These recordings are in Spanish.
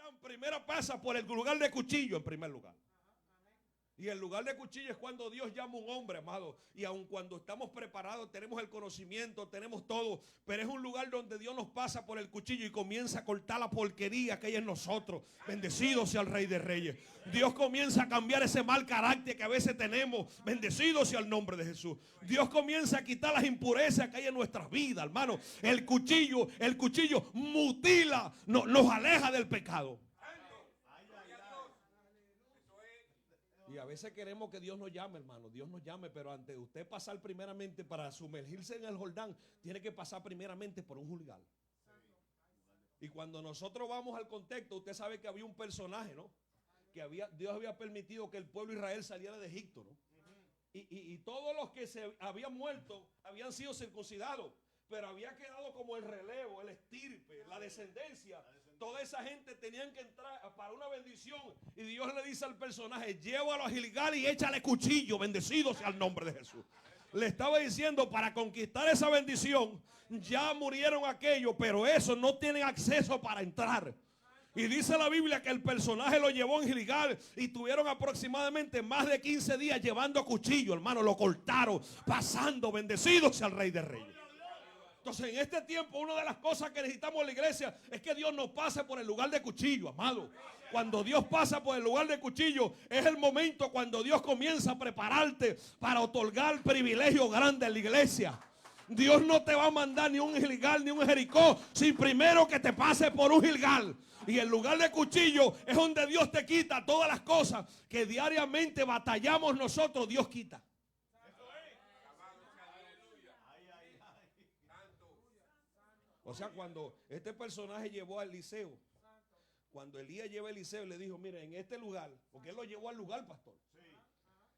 Jordán primero pasa por el lugar de cuchillo en primer lugar. Y el lugar de cuchillo es cuando Dios llama a un hombre, amado. Y aun cuando estamos preparados, tenemos el conocimiento, tenemos todo. Pero es un lugar donde Dios nos pasa por el cuchillo y comienza a cortar la porquería que hay en nosotros. Bendecido sea el Rey de Reyes. Dios comienza a cambiar ese mal carácter que a veces tenemos. Bendecido sea el nombre de Jesús. Dios comienza a quitar las impurezas que hay en nuestras vidas, hermano. El cuchillo mutila, nos aleja del pecado. Y a veces queremos que Dios nos llame, hermano. Dios nos llame, pero antes de usted pasar primeramente para sumergirse en el Jordán, tiene que pasar primeramente por un juzgar. Y cuando nosotros vamos al contexto, usted sabe que había un personaje, ¿no? Dios había permitido que el pueblo de Israel saliera de Egipto, ¿no? Y todos los que se habían muerto habían sido circuncidados, pero había quedado como el relevo, el estirpe, la descendencia. Toda esa gente tenían que entrar para una bendición. Y Dios le dice al personaje: llévalo a Gilgal y échale cuchillo. Bendecido sea el nombre de Jesús. Le estaba diciendo, para conquistar esa bendición, ya murieron aquellos, pero esos no tienen acceso para entrar. Y dice la Biblia que el personaje lo llevó en Gilgal y tuvieron aproximadamente más de 15 días llevando cuchillo, hermano. Lo cortaron, pasando. Bendecido sea el Rey de Reyes. Entonces, en este tiempo, una de las cosas que necesitamos en la iglesia es que Dios nos pase por el lugar de cuchillo, amado. Cuando Dios pasa por el lugar de cuchillo, es el momento cuando Dios comienza a prepararte para otorgar privilegio grande en la iglesia. Dios no te va a mandar ni un Gilgal ni un Jericó sin primero que te pase por un Gilgal. Y el lugar de cuchillo es donde Dios te quita todas las cosas que diariamente batallamos nosotros. Dios quita. O sea, cuando este personaje llevó a Eliseo, cuando Elías lleva a Eliseo, le dijo: mire, en este lugar, porque él lo llevó al lugar, pastor.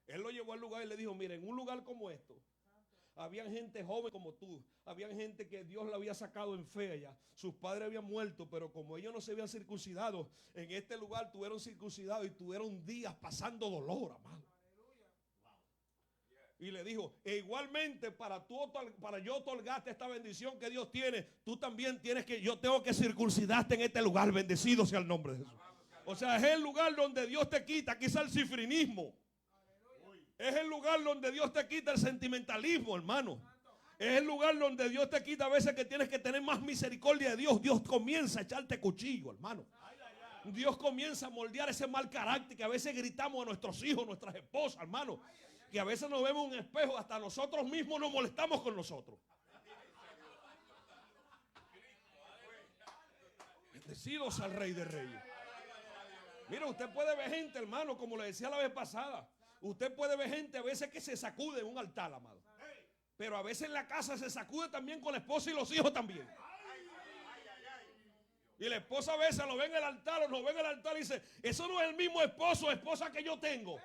Él lo llevó al lugar y le dijo: mire, en un lugar como esto, habían gente joven como tú, habían gente que Dios le había sacado en fe allá. Sus padres habían muerto, pero como ellos no se habían circuncidado, en este lugar tuvieron circuncidados y tuvieron días pasando dolor, amado. Y le dijo: e igualmente para yo otorgarte esta bendición que Dios tiene, tú también yo tengo que circuncidarte en este lugar. Bendecido sea el nombre de Jesús. O sea, es el lugar donde Dios te quita quizá el cifrinismo. Es el lugar donde Dios te quita el sentimentalismo, hermano. Es el lugar donde Dios te quita a veces que tienes que tener más misericordia de Dios. Dios comienza a echarte cuchillo, hermano. Dios comienza a moldear ese mal carácter que a veces gritamos a nuestros hijos, nuestras esposas, hermano. Que a veces nos vemos en un espejo, hasta nosotros mismos nos molestamos con nosotros. Bendecido sea el Rey de Reyes. Mira, usted puede ver gente, hermano, como le decía la vez pasada. Usted puede ver gente a veces que se sacude en un altar, amado. Pero a veces en la casa se sacude también con la esposa y los hijos también. Y la esposa a veces lo ve en el altar o nos ve en el altar y dice: eso no es el mismo esposo o esposa que yo tengo.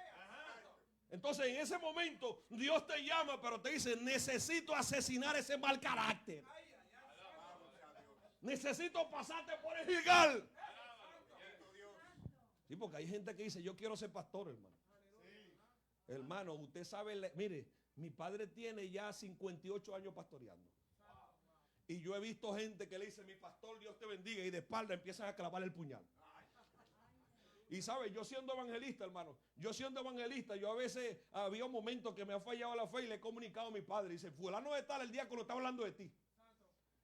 Entonces en ese momento Dios te llama, pero te dice: necesito asesinar ese mal carácter. Necesito pasarte por el Gilgal. Sí, porque hay gente que dice: yo quiero ser pastor, hermano. Hermano, usted sabe, mire, mi padre tiene ya 58 años pastoreando. Y yo he visto gente que le dice: mi pastor, Dios te bendiga, y de espalda empiezan a clavar el puñal. Y sabe, yo siendo evangelista, hermano, yo a veces había un momento que me ha fallado la fe y le he comunicado a mi padre. Dice: fulano de tal, el día que lo está hablando de ti.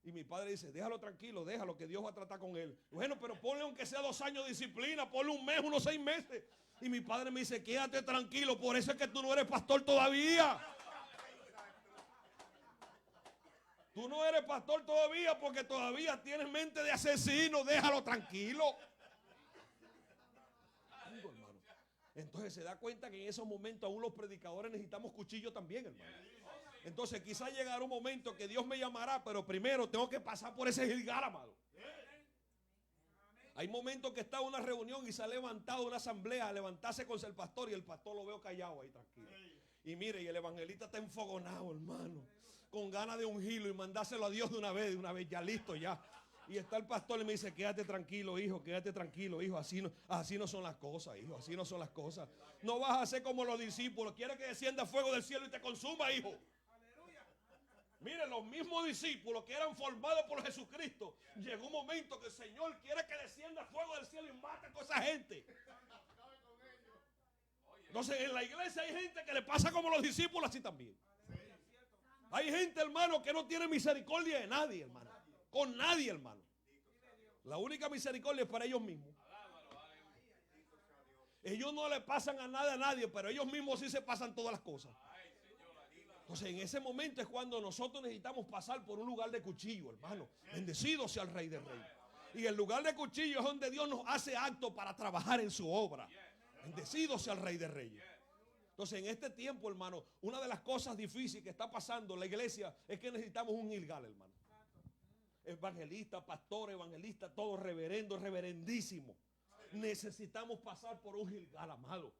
Y mi padre dice: déjalo tranquilo, déjalo, que Dios va a tratar con él. Bueno, pero ponle aunque sea 2 años de disciplina, ponle un mes, unos 6 meses. Y mi padre me dice: quédate tranquilo, por eso es que tú no eres pastor todavía. Tú no eres pastor todavía porque todavía tienes mente de asesino, déjalo tranquilo. Entonces se da cuenta que en esos momentos aún los predicadores necesitamos cuchillo también, hermano. Entonces quizás llegará un momento que Dios me llamará, pero primero tengo que pasar por ese Gilgal, amado. Hay momentos que está en una reunión y se ha levantado una asamblea a levantarse con el pastor y el pastor lo veo callado ahí tranquilo. Y mire, y el evangelista está enfogonado, hermano, con ganas de ungirlo y mandárselo a Dios de una vez, ya listo ya. Y está el pastor y me dice: quédate tranquilo, hijo, así no son las cosas, hijo, así no son las cosas. No vas a ser como los discípulos. Quiere que descienda fuego del cielo y te consuma, hijo. Mire, los mismos discípulos que eran formados por Jesucristo, llegó un momento que el Señor quiere que descienda fuego del cielo y mate a toda esa gente. Entonces en la iglesia hay gente que le pasa como los discípulos así también. Hay gente, hermano, que no tiene misericordia de nadie, hermano. Con nadie, hermano. La única misericordia es para ellos mismos. Ellos no le pasan a nada a nadie, pero ellos mismos sí se pasan todas las cosas. Entonces en ese momento es cuando nosotros necesitamos pasar por un lugar de cuchillo, hermano. Bendecido sea el Rey de Reyes. Y el lugar de cuchillo es donde Dios nos hace acto para trabajar en su obra. Bendecido sea el Rey de Reyes. Entonces en este tiempo, hermano, una de las cosas difíciles que está pasando en la iglesia es que necesitamos un Gilgal, hermano. Evangelista, pastor, evangelista, todo reverendo, reverendísimo. Necesitamos pasar por un Gilgal, amado.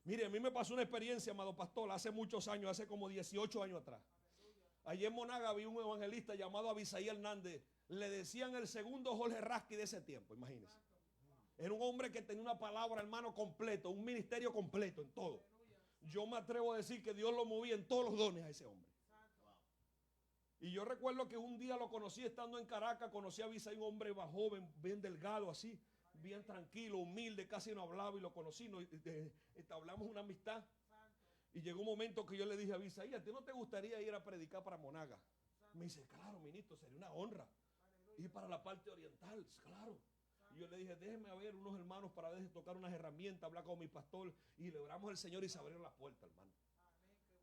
Mire, a mí me pasó una experiencia, amado pastor, hace muchos años, hace como 18 años atrás. Allí en Monaga vi un evangelista llamado Abisaí Hernández. Le decían el segundo Jorge Rasky de ese tiempo, imagínense. Era un hombre que tenía una palabra, hermano, completo, un ministerio completo en todo. Yo me atrevo a decir que Dios lo movía en todos los dones a ese hombre. Y yo recuerdo que un día lo conocí estando en Caracas, conocí a Abisaí, un hombre joven, bien delgado así, bien tranquilo, humilde, casi no hablaba y lo conocí, entablamos una amistad. Y llegó un momento que yo le dije a Abisaí, ¿a ti no te gustaría ir a predicar para Monaga? Me dice, claro, ministro, sería una honra. Ir para la parte oriental, claro. Y yo le dije, déjeme a ver unos hermanos para tocar unas herramientas, hablar con mi pastor. Y le oramos al Señor y se abrieron las puertas, hermano.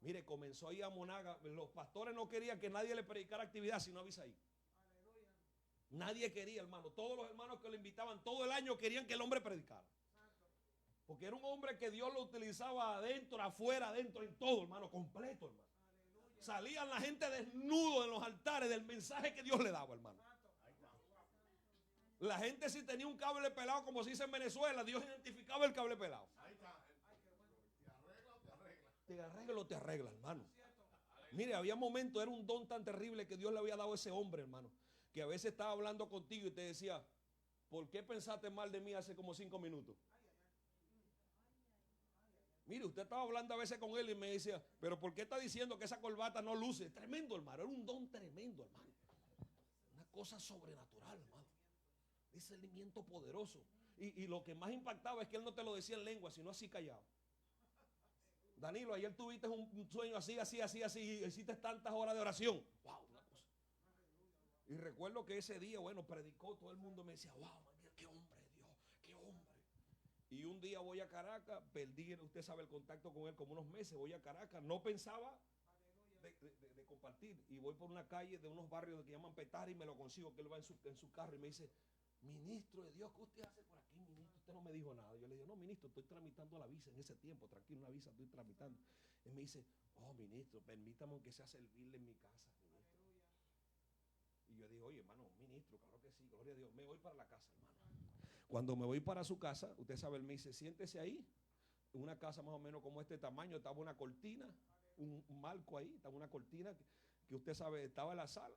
Mire, comenzó ahí a Monaga. Los pastores no querían que nadie le predicara actividad sino a Abisaí. Nadie quería, hermano. Todos los hermanos que lo invitaban todo el año querían que el hombre predicara. Porque era un hombre que Dios lo utilizaba adentro, afuera, adentro, en todo, hermano, completo, hermano. Salían la gente desnudo en los altares del mensaje que Dios le daba, hermano. La gente si tenía un cable pelado, como se dice en Venezuela, Dios identificaba el cable pelado. Te arregla o te arregla, hermano. Mire, había momentos, era un don tan terrible que Dios le había dado a ese hombre, hermano, que a veces estaba hablando contigo y te decía, ¿por qué pensaste mal de mí hace como 5 minutos? Mire, usted estaba hablando a veces con él y me decía, pero ¿por qué está diciendo que esa corbata no luce? Tremendo, hermano, era un don tremendo, hermano. Una cosa sobrenatural, hermano. Discernimiento poderoso. Y lo que más impactaba es que él no te lo decía en lengua, sino así callado. Danilo, ayer tuviste un sueño así, y hiciste tantas horas de oración. Wow, una cosa. Y recuerdo que ese día, bueno, predicó, todo el mundo me decía, wow, qué hombre Dios, qué hombre. Y un día voy a Caracas, perdí, usted sabe, el contacto con él como unos meses, voy a Caracas, no pensaba de compartir. Y voy por una calle de unos barrios que llaman Petare y me lo consigo, que él va en su carro y me dice, ministro de Dios, ¿qué usted hace por aquí, ministro? Usted no me dijo nada. Yo le digo, no, ministro, estoy tramitando la visa en ese tiempo, tranquilo, una visa estoy tramitando. Él me dice, oh, ministro, permítame aunque sea servirle en mi casa, ministro. Y yo digo, oye, hermano, ministro, claro que sí, gloria a Dios. Me voy para la casa, hermano. Cuando me voy para su casa, usted sabe, él me dice, siéntese ahí, en una casa más o menos como este tamaño, estaba una cortina, un marco ahí, estaba una cortina que usted sabe, estaba en la sala.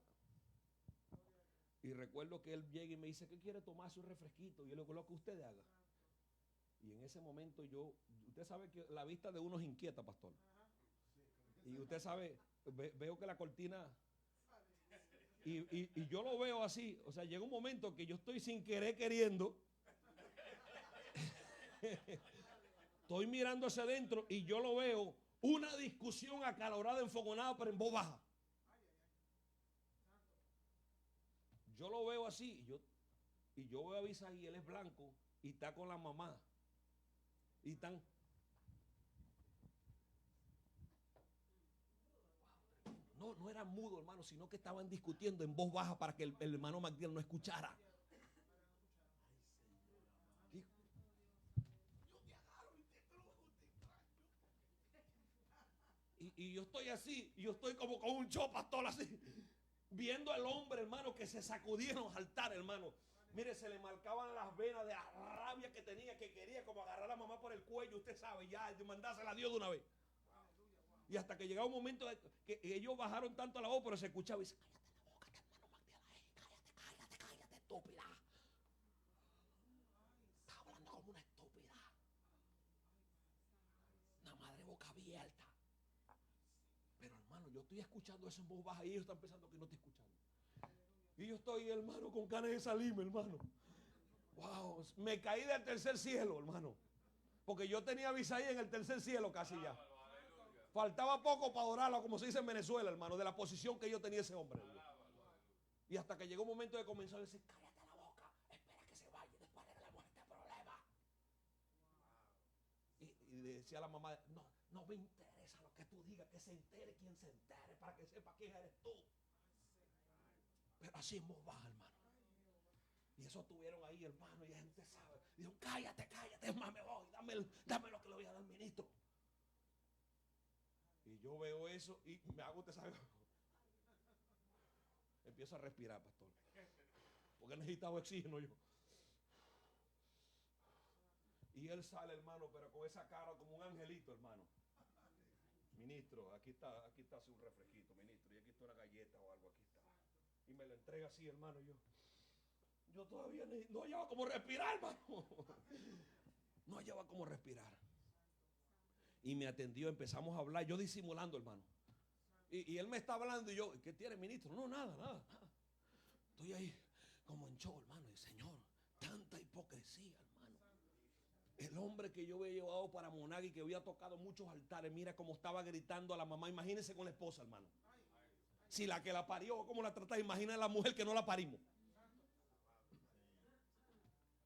Y recuerdo que él llega y me dice, ¿qué quiere tomarse un refresquito? Y yo le digo, lo que usted haga. Y en ese momento usted sabe que la vista de uno es inquieta, pastor. Y usted sabe, veo que la cortina, y yo lo veo así, o sea, llega un momento que yo estoy sin querer queriendo, estoy mirando hacia adentro y yo lo veo, una discusión acalorada, enfogonada, pero en voz baja. Yo lo veo así, y yo veo a Abisaí, él es blanco, y está con la mamá. Y están. No eran mudos, hermano, sino que estaban discutiendo en voz baja para que el hermano Magdiel no escuchara. Y yo estoy así, y yo estoy como con un show, pastor, así, viendo al hombre, hermano, que se sacudieron al altar, hermano. Mire, se le marcaban las venas de la rabia que tenía, que quería como agarrar a la mamá por el cuello, usted sabe, ya, mandársela a Dios de una vez. Y hasta que llegaba un momento que ellos bajaron tanto la voz, pero se escuchaba y dice, cállate, cállate, estúpida. Estaba hablando como una estúpida. Una madre boca abierta. Pero hermano, yo estoy escuchando eso en voz baja y ellos están pensando que no estoy escuchando. Y yo estoy, hermano, con ganas de salirme, hermano. Wow, me caí del tercer cielo, hermano. Porque yo tenía visa ahí en el tercer cielo casi ya. Faltaba poco para adorarlo, como se dice en Venezuela, hermano, de la posición que yo tenía ese hombre. Y hasta que llegó un momento de comenzar a decir, cállate la boca, espera que se vaya, después de la muerte problema. Y decía la mamá, no me interesa lo que tú digas, que se entere quien se entere, para que sepa quién eres tú. Pero así en voz baja, hermano. Y eso tuvieron ahí, hermano, y la gente sabe. Dijeron, cállate, es más, me voy, dame lo que le voy a dar al ministro. Y yo veo eso y me hago, usted sabe, empiezo a respirar, pastor. Porque necesitaba oxígeno yo. Y él sale, hermano, pero con esa cara como un angelito, hermano. Ministro, aquí está un refresquito, ministro. Y aquí está una galleta o algo, aquí está. Y me lo entrega así, hermano. Yo todavía no hallaba cómo respirar, hermano. No hallaba cómo respirar. Y me atendió, empezamos a hablar, yo disimulando, hermano. Y él me está hablando y yo, ¿qué tiene, ministro? No, nada. Estoy ahí como en show, hermano. Y Señor, tanta hipocresía, hermano. El hombre que yo había llevado para Monagui, que había tocado muchos altares, mira cómo estaba gritando a la mamá. Imagínense con la esposa, hermano. Si la que la parió, ¿cómo la trata? Imagina a la mujer que no la parimos.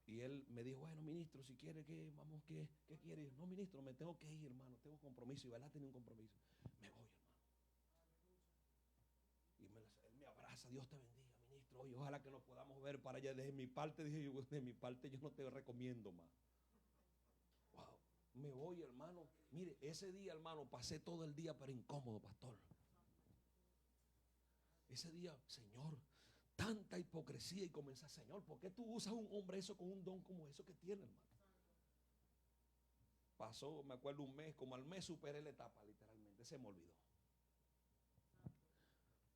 Y él me dijo, bueno, ministro, si quiere que vamos, ¿qué quiere? No, ministro, me tengo que ir, hermano, tengo compromiso. Y verdad, tenía un compromiso. Me voy, hermano. Y él me abraza, Dios te bendiga, ministro. Oye, ojalá que nos podamos ver para allá. Desde mi parte, dije yo, de mi parte yo no te recomiendo más. Wow, me voy, hermano. Mire, ese día, hermano, pasé todo el día pero incómodo, pastor. Ese día, Señor, tanta hipocresía, y comenzar, Señor, ¿por qué tú usas un hombre eso con un don como eso que tiene, hermano? Pasó, me acuerdo, un mes, como al mes superé la etapa, literalmente, se me olvidó.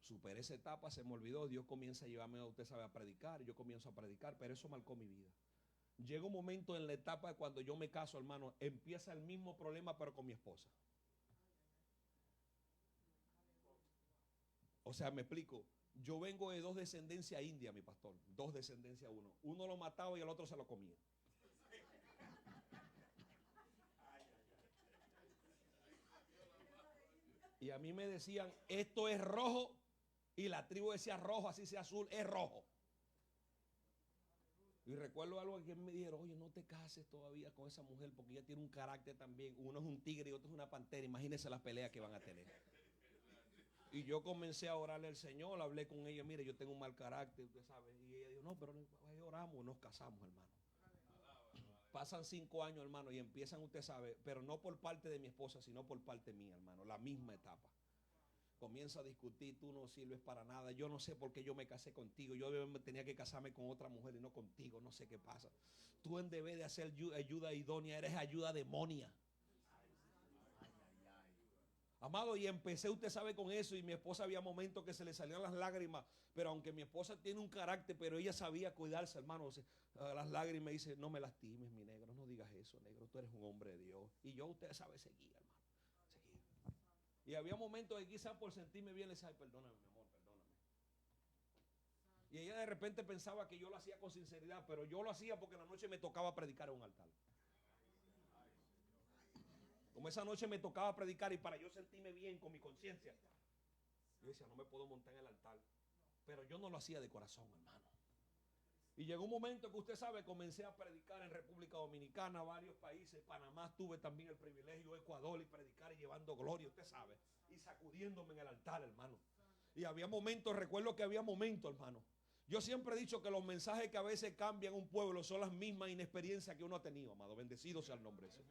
Superé esa etapa, se me olvidó, Dios comienza a llevarme, usted sabe, a predicar, yo comienzo a predicar, pero eso marcó mi vida. Llega un momento en la etapa de cuando yo me caso, hermano, empieza el mismo problema, pero con mi esposa. O sea, me explico. Yo vengo de 2 descendencias india, mi pastor. 2 descendencias, uno. Uno lo mataba y el otro se lo comía. Y a mí me decían, esto es rojo. Y la tribu decía rojo, así sea azul, es rojo. Y recuerdo algo que me dijeron, oye, no te cases todavía con esa mujer porque ella tiene un carácter también. Uno es un tigre y otro es una pantera. Imagínense las peleas que van a tener. Y yo comencé a orarle al Señor, hablé con ella, mire, yo tengo un mal carácter, usted sabe. Y ella dijo, no, pero ahí oramos, nos casamos, hermano. Pasan 5 años, hermano, y empiezan, usted sabe, pero no por parte de mi esposa, sino por parte mía, hermano, la misma etapa. Comienza a discutir, tú no sirves para nada, yo no sé por qué yo me casé contigo, yo tenía que casarme con otra mujer y no contigo, no sé qué pasa. Tú en vez de hacer ayuda idónea, eres ayuda demonia. Amado, y empecé, usted sabe, con eso, y mi esposa había momentos que se le salían las lágrimas, pero aunque mi esposa tiene un carácter, pero ella sabía cuidarse, hermano, las lágrimas, dice, no me lastimes, mi negro, no digas eso, negro, tú eres un hombre de Dios. Y yo, usted sabe, seguía, hermano, seguía. Y había momentos que quizás por sentirme bien le decía, ay, perdóname, mi amor, perdóname. Y ella de repente pensaba que yo lo hacía con sinceridad, pero yo lo hacía porque en la noche me tocaba predicar en un altar. Como esa noche me tocaba predicar y para yo sentirme bien con mi conciencia, yo decía, no me puedo montar en el altar. Pero yo no lo hacía de corazón, hermano. Y llegó un momento que usted sabe, comencé a predicar en República Dominicana, varios países. Panamá tuve también el privilegio, Ecuador, y predicar y llevando gloria, usted sabe. Y sacudiéndome en el altar, hermano. Y había momentos, recuerdo que había momentos, hermano. Yo siempre he dicho que los mensajes que a veces cambian un pueblo son las mismas inexperiencias que uno ha tenido, amado. Bendecido sea el nombre de ese.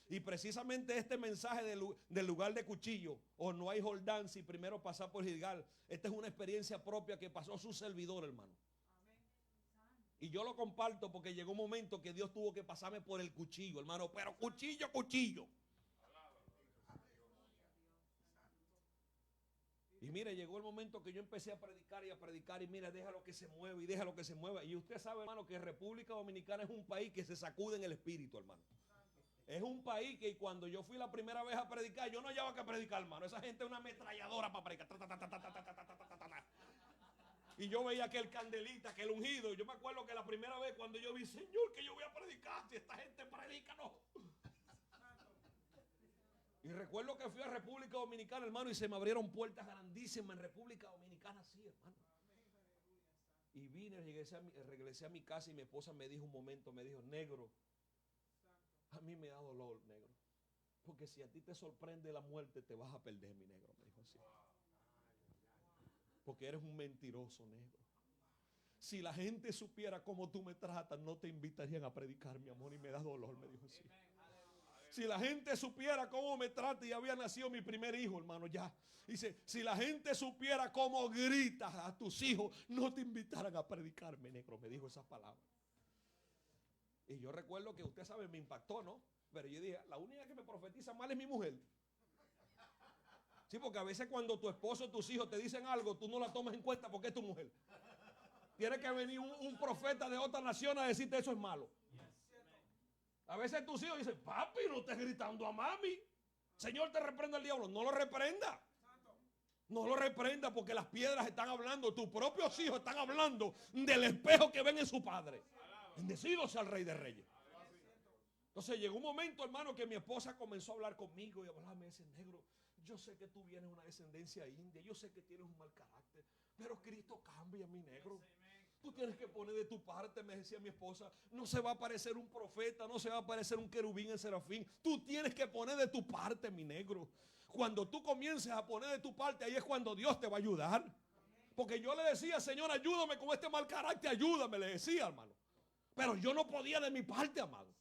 Y precisamente este mensaje del lugar de cuchillo, o no hay Jordán si primero pasar por Gilgal, esta es una experiencia propia que pasó su servidor, hermano. Y yo lo comparto porque llegó un momento que Dios tuvo que pasarme por el cuchillo, hermano, pero cuchillo. Y mire, llegó el momento que yo empecé a predicar y mira, déjalo que se mueva y déjalo que se mueva. Y usted sabe, hermano, que República Dominicana es un país que se sacude en el espíritu, hermano. Es un país que cuando yo fui la primera vez a predicar, yo no hallaba que predicar, hermano. Esa gente es una ametralladora para predicar. Y yo veía que el candelita, que el ungido. Yo me acuerdo que la primera vez cuando yo vi, Señor, que yo voy a predicar, si esta gente predica, no. Y recuerdo que fui a República Dominicana, hermano, y se me abrieron puertas grandísimas en República Dominicana, sí, hermano. Y vine, regresé a mi casa y mi esposa me dijo un momento, me dijo, negro, a mí me da dolor, negro. Porque si a ti te sorprende la muerte, te vas a perder, mi negro, me dijo así. Porque eres un mentiroso, negro. Si la gente supiera cómo tú me tratas, no te invitarían a predicar, mi amor, y me da dolor, me dijo así. Si la gente supiera cómo me trata, y había nacido mi primer hijo, hermano, ya. Dice, si la gente supiera cómo gritas a tus hijos, no te invitaran a predicarme, negro, me dijo esas palabras. Y yo recuerdo que usted sabe, me impactó, ¿no? Pero yo dije, la única que me profetiza mal es mi mujer. Sí, porque a veces cuando tu esposo o tus hijos te dicen algo, tú no la tomas en cuenta porque es tu mujer. Tiene que venir un profeta de otra nación a decirte eso es malo. A veces tus hijos dicen, papi, no estés gritando a mami. Señor, te reprenda el diablo. No lo reprenda. No lo reprenda porque las piedras están hablando. Tus propios hijos están hablando del espejo que ven en su padre. Bendecido sea el Rey de Reyes. Entonces llegó un momento, hermano, que mi esposa comenzó a hablar conmigo y a hablarme de ese negro. Yo sé que tú vienes de una descendencia india. Yo sé que tienes un mal carácter. Pero Cristo cambia, mi negro. Tú tienes que poner de tu parte, me decía mi esposa. No se va a aparecer un profeta, no se va a aparecer un querubín en serafín. Tú tienes que poner de tu parte, mi negro. Cuando tú comiences a poner de tu parte, ahí es cuando Dios te va a ayudar. Porque yo le decía, Señor, ayúdame con este mal carácter, ayúdame, le decía, hermano. Pero yo no podía de mi parte, amado.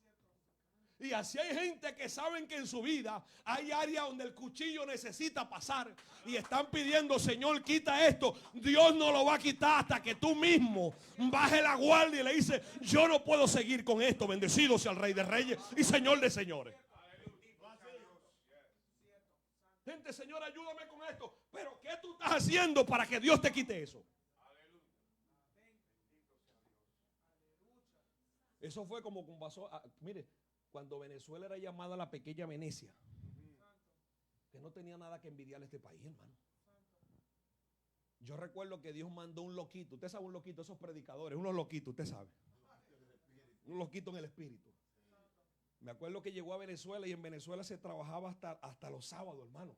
Y así hay gente que saben que en su vida hay áreas donde el cuchillo necesita pasar y están pidiendo, Señor, quita esto. Dios no lo va a quitar hasta que tú mismo baje la guardia y le dices, yo no puedo seguir con esto. Bendecido sea el Rey de Reyes y Señor de señores. Gente, Señor, ayúdame con esto. Pero ¿qué tú estás haciendo para que Dios te quite eso? Eso fue como pasó, mire, cuando Venezuela era llamada la pequeña Venecia, que no tenía nada que envidiarle a este país, hermano. Yo recuerdo que Dios mandó un loquito. Usted sabe un loquito, esos predicadores, unos loquitos, usted sabe. Un loquito en el espíritu. Me acuerdo que llegó a Venezuela y en Venezuela se trabajaba hasta los sábados, hermano.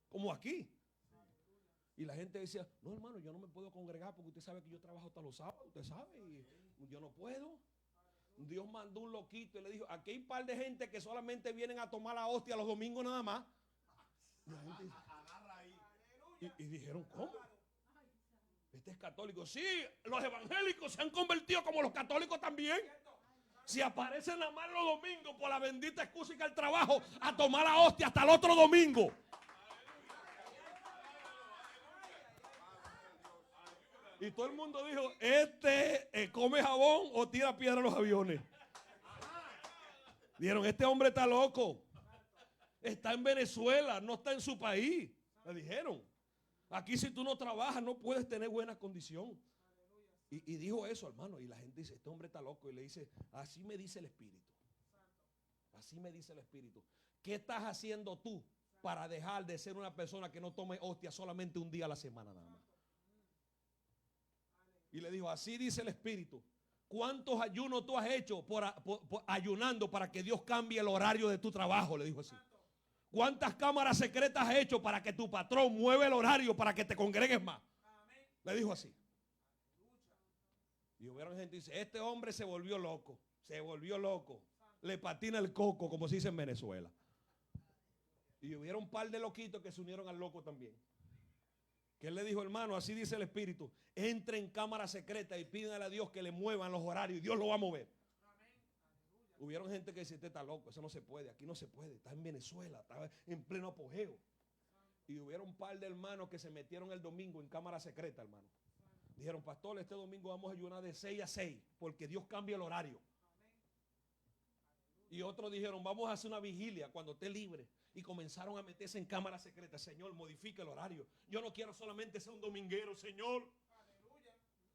Como aquí. Y la gente decía, no, hermano, yo no me puedo congregar porque usted sabe que yo trabajo hasta los sábados, usted sabe, y yo no puedo. Dios mandó un loquito y le dijo, aquí hay un par de gente que solamente vienen a tomar la hostia los domingos nada más. Y la gente y dijeron, ¿cómo? Este es católico. Sí, los evangélicos se han convertido como los católicos también. Si aparecen nada más los domingos por la bendita excusa que al trabajo a tomar la hostia hasta el otro domingo. Y todo el mundo dijo, come jabón o tira piedra a los aviones. Dijeron, este hombre está loco. Está en Venezuela, no está en su país. Le dijeron, aquí si tú no trabajas no puedes tener buena condición. Y dijo eso, hermano. Y la gente dice, este hombre está loco. Y le dice, así me dice el Espíritu. Así me dice el Espíritu. ¿Qué estás haciendo tú para dejar de ser una persona que no tome hostia solamente un día a la semana nada más? Y le dijo, así dice el Espíritu. ¿Cuántos ayunos tú has hecho por ayunando para que Dios cambie el horario de tu trabajo? Le dijo así. ¿Cuántas cámaras secretas has hecho para que tu patrón mueva el horario para que te congregues más? Le dijo así. Y hubieron gente que dice, este hombre se volvió loco. Se volvió loco. Le patina el coco, como se dice en Venezuela. Y hubieron un par de loquitos que se unieron al loco también. Que él le dijo, hermano, así dice el Espíritu, entre en cámara secreta y pídanle a Dios que le muevan los horarios y Dios lo va a mover. Hubieron gente que dice, este está loco, eso no se puede, aquí no se puede, está en Venezuela, está en pleno apogeo. Y hubieron un par de hermanos que se metieron el domingo en cámara secreta, hermano. Dijeron, pastor, este domingo vamos a ayunar de 6 a 6, porque Dios cambia el horario. Y otros dijeron, vamos a hacer una vigilia cuando esté libre. Y comenzaron a meterse en cámara secreta. Señor, modifique el horario. Yo no quiero solamente ser un dominguero, Señor.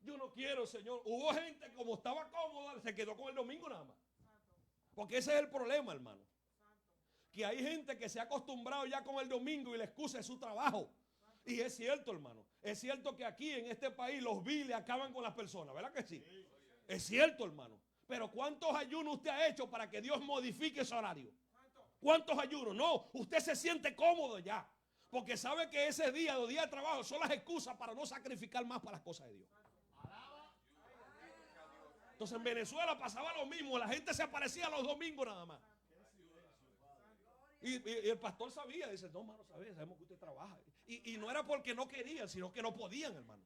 Yo no quiero, Señor. Hubo gente como estaba cómoda, se quedó con el domingo nada más. Porque ese es el problema, hermano. Que hay gente que se ha acostumbrado ya con el domingo y la excusa es su trabajo. Y es cierto, hermano. Es cierto que aquí en este país los biles acaban con las personas, ¿verdad que sí? Es cierto, hermano. Pero ¿cuántos ayunos usted ha hecho para que Dios modifique ese horario? ¿Cuántos ayunos? No, usted se siente cómodo ya. Porque sabe que ese día, los días de trabajo, son las excusas para no sacrificar más para las cosas de Dios. Entonces en Venezuela pasaba lo mismo. La gente se aparecía los domingos nada más. Y el pastor sabía, dice, no, hermano, sabemos que usted trabaja. Y no era porque no querían, sino que no podían, hermano.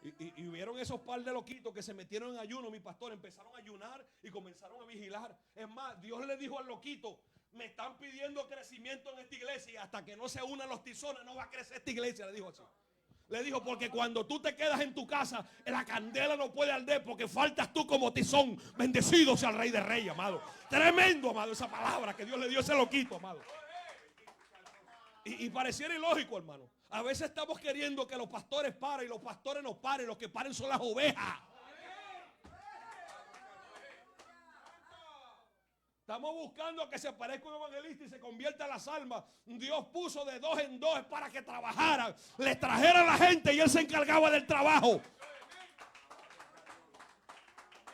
Y vieron esos par de loquitos que se metieron en ayuno, mi pastor, empezaron a ayunar y comenzaron a vigilar. Es más, Dios le dijo al loquito, me están pidiendo crecimiento en esta iglesia y hasta que no se unan los tizones no va a crecer esta iglesia, le dijo así. Le dijo, porque cuando tú te quedas en tu casa, la candela no puede arder porque faltas tú como tizón. Bendecido sea el Rey de Reyes, amado. Tremendo, amado, esa palabra que Dios le dio a ese loquito, amado. Y pareciera ilógico, hermano. A veces estamos queriendo que los pastores paren y los pastores no paren. Los que paren son las ovejas. Estamos buscando que se aparezca un evangelista y se convierta en las almas. Dios puso de dos en dos para que trabajaran. Les trajeran a la gente y Él se encargaba del trabajo.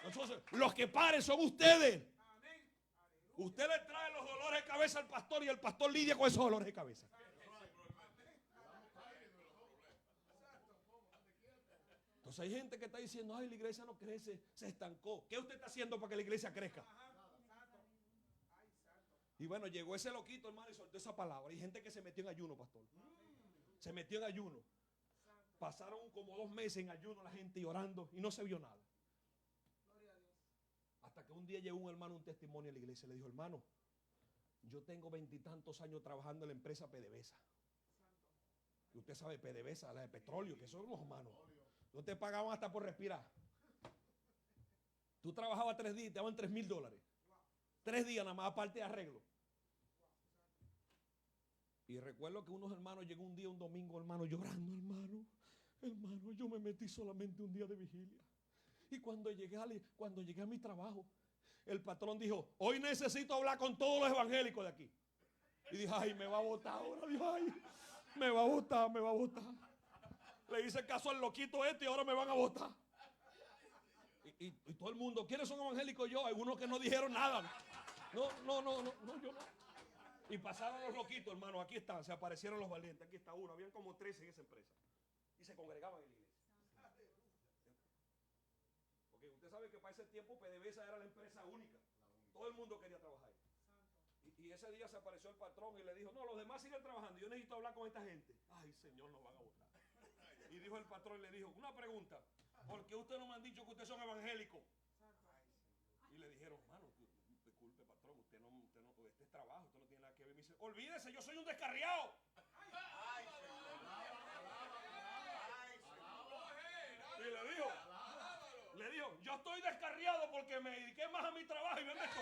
Entonces, los que paren son ustedes. Usted le trae los dolores de cabeza al pastor y el pastor lidia con esos dolores de cabeza. Entonces hay gente que está diciendo, ay, la iglesia no crece, se estancó. ¿Qué usted está haciendo para que la iglesia crezca? Y bueno, llegó ese loquito, hermano, y soltó esa palabra. Hay gente que se metió en ayuno, pastor. Se metió en ayuno. Pasaron como 2 meses en ayuno la gente y orando y no se vio nada. Hasta que un día llegó un hermano, un testimonio a la iglesia. Le dijo, hermano, yo tengo 20 y tantos años trabajando en la empresa PDVSA. Y usted sabe, PDVSA, la de petróleo, que son unos hermanos. No te pagaban hasta por respirar. Tú trabajabas 3 días y te daban $3,000. 3 días nada más, aparte de arreglo. Y recuerdo que unos hermanos llegó un día, un domingo, hermano, llorando, hermano, yo me metí solamente un día de vigilia. Y cuando llegué a mi trabajo, el patrón dijo, hoy necesito hablar con todos los evangélicos de aquí. Y dije, ay, me va a botar ahora. Dijo, ay, me va a botar. Le hice caso al loquito este y ahora me van a botar. Y todo el mundo, ¿quiénes son evangélicos? Yo, algunos que no dijeron nada. No, yo no. Y pasaron los loquitos, hermano, aquí están, se aparecieron los valientes, aquí está uno, habían como 13 en esa empresa. Y se congregaban en la iglesia. Porque usted sabe que para ese tiempo PDVSA era la empresa única. Todo el mundo quería trabajar ahí. Y ese día se apareció el patrón y le dijo, no, los demás siguen trabajando, yo necesito hablar con esta gente. Ay, Señor, nos van a votar. Y dijo el patrón, le dijo, una pregunta, ¿por qué ustedes no me han dicho que ustedes son evangélicos? Y le dijeron, hermano, disculpe, patrón, usted no, este es trabajo, usted no tiene nada que ver. Y me dice, olvídese, yo soy un descarriado. Y le dijo, yo estoy descarriado porque me dediqué más a mi trabajo y ven esto.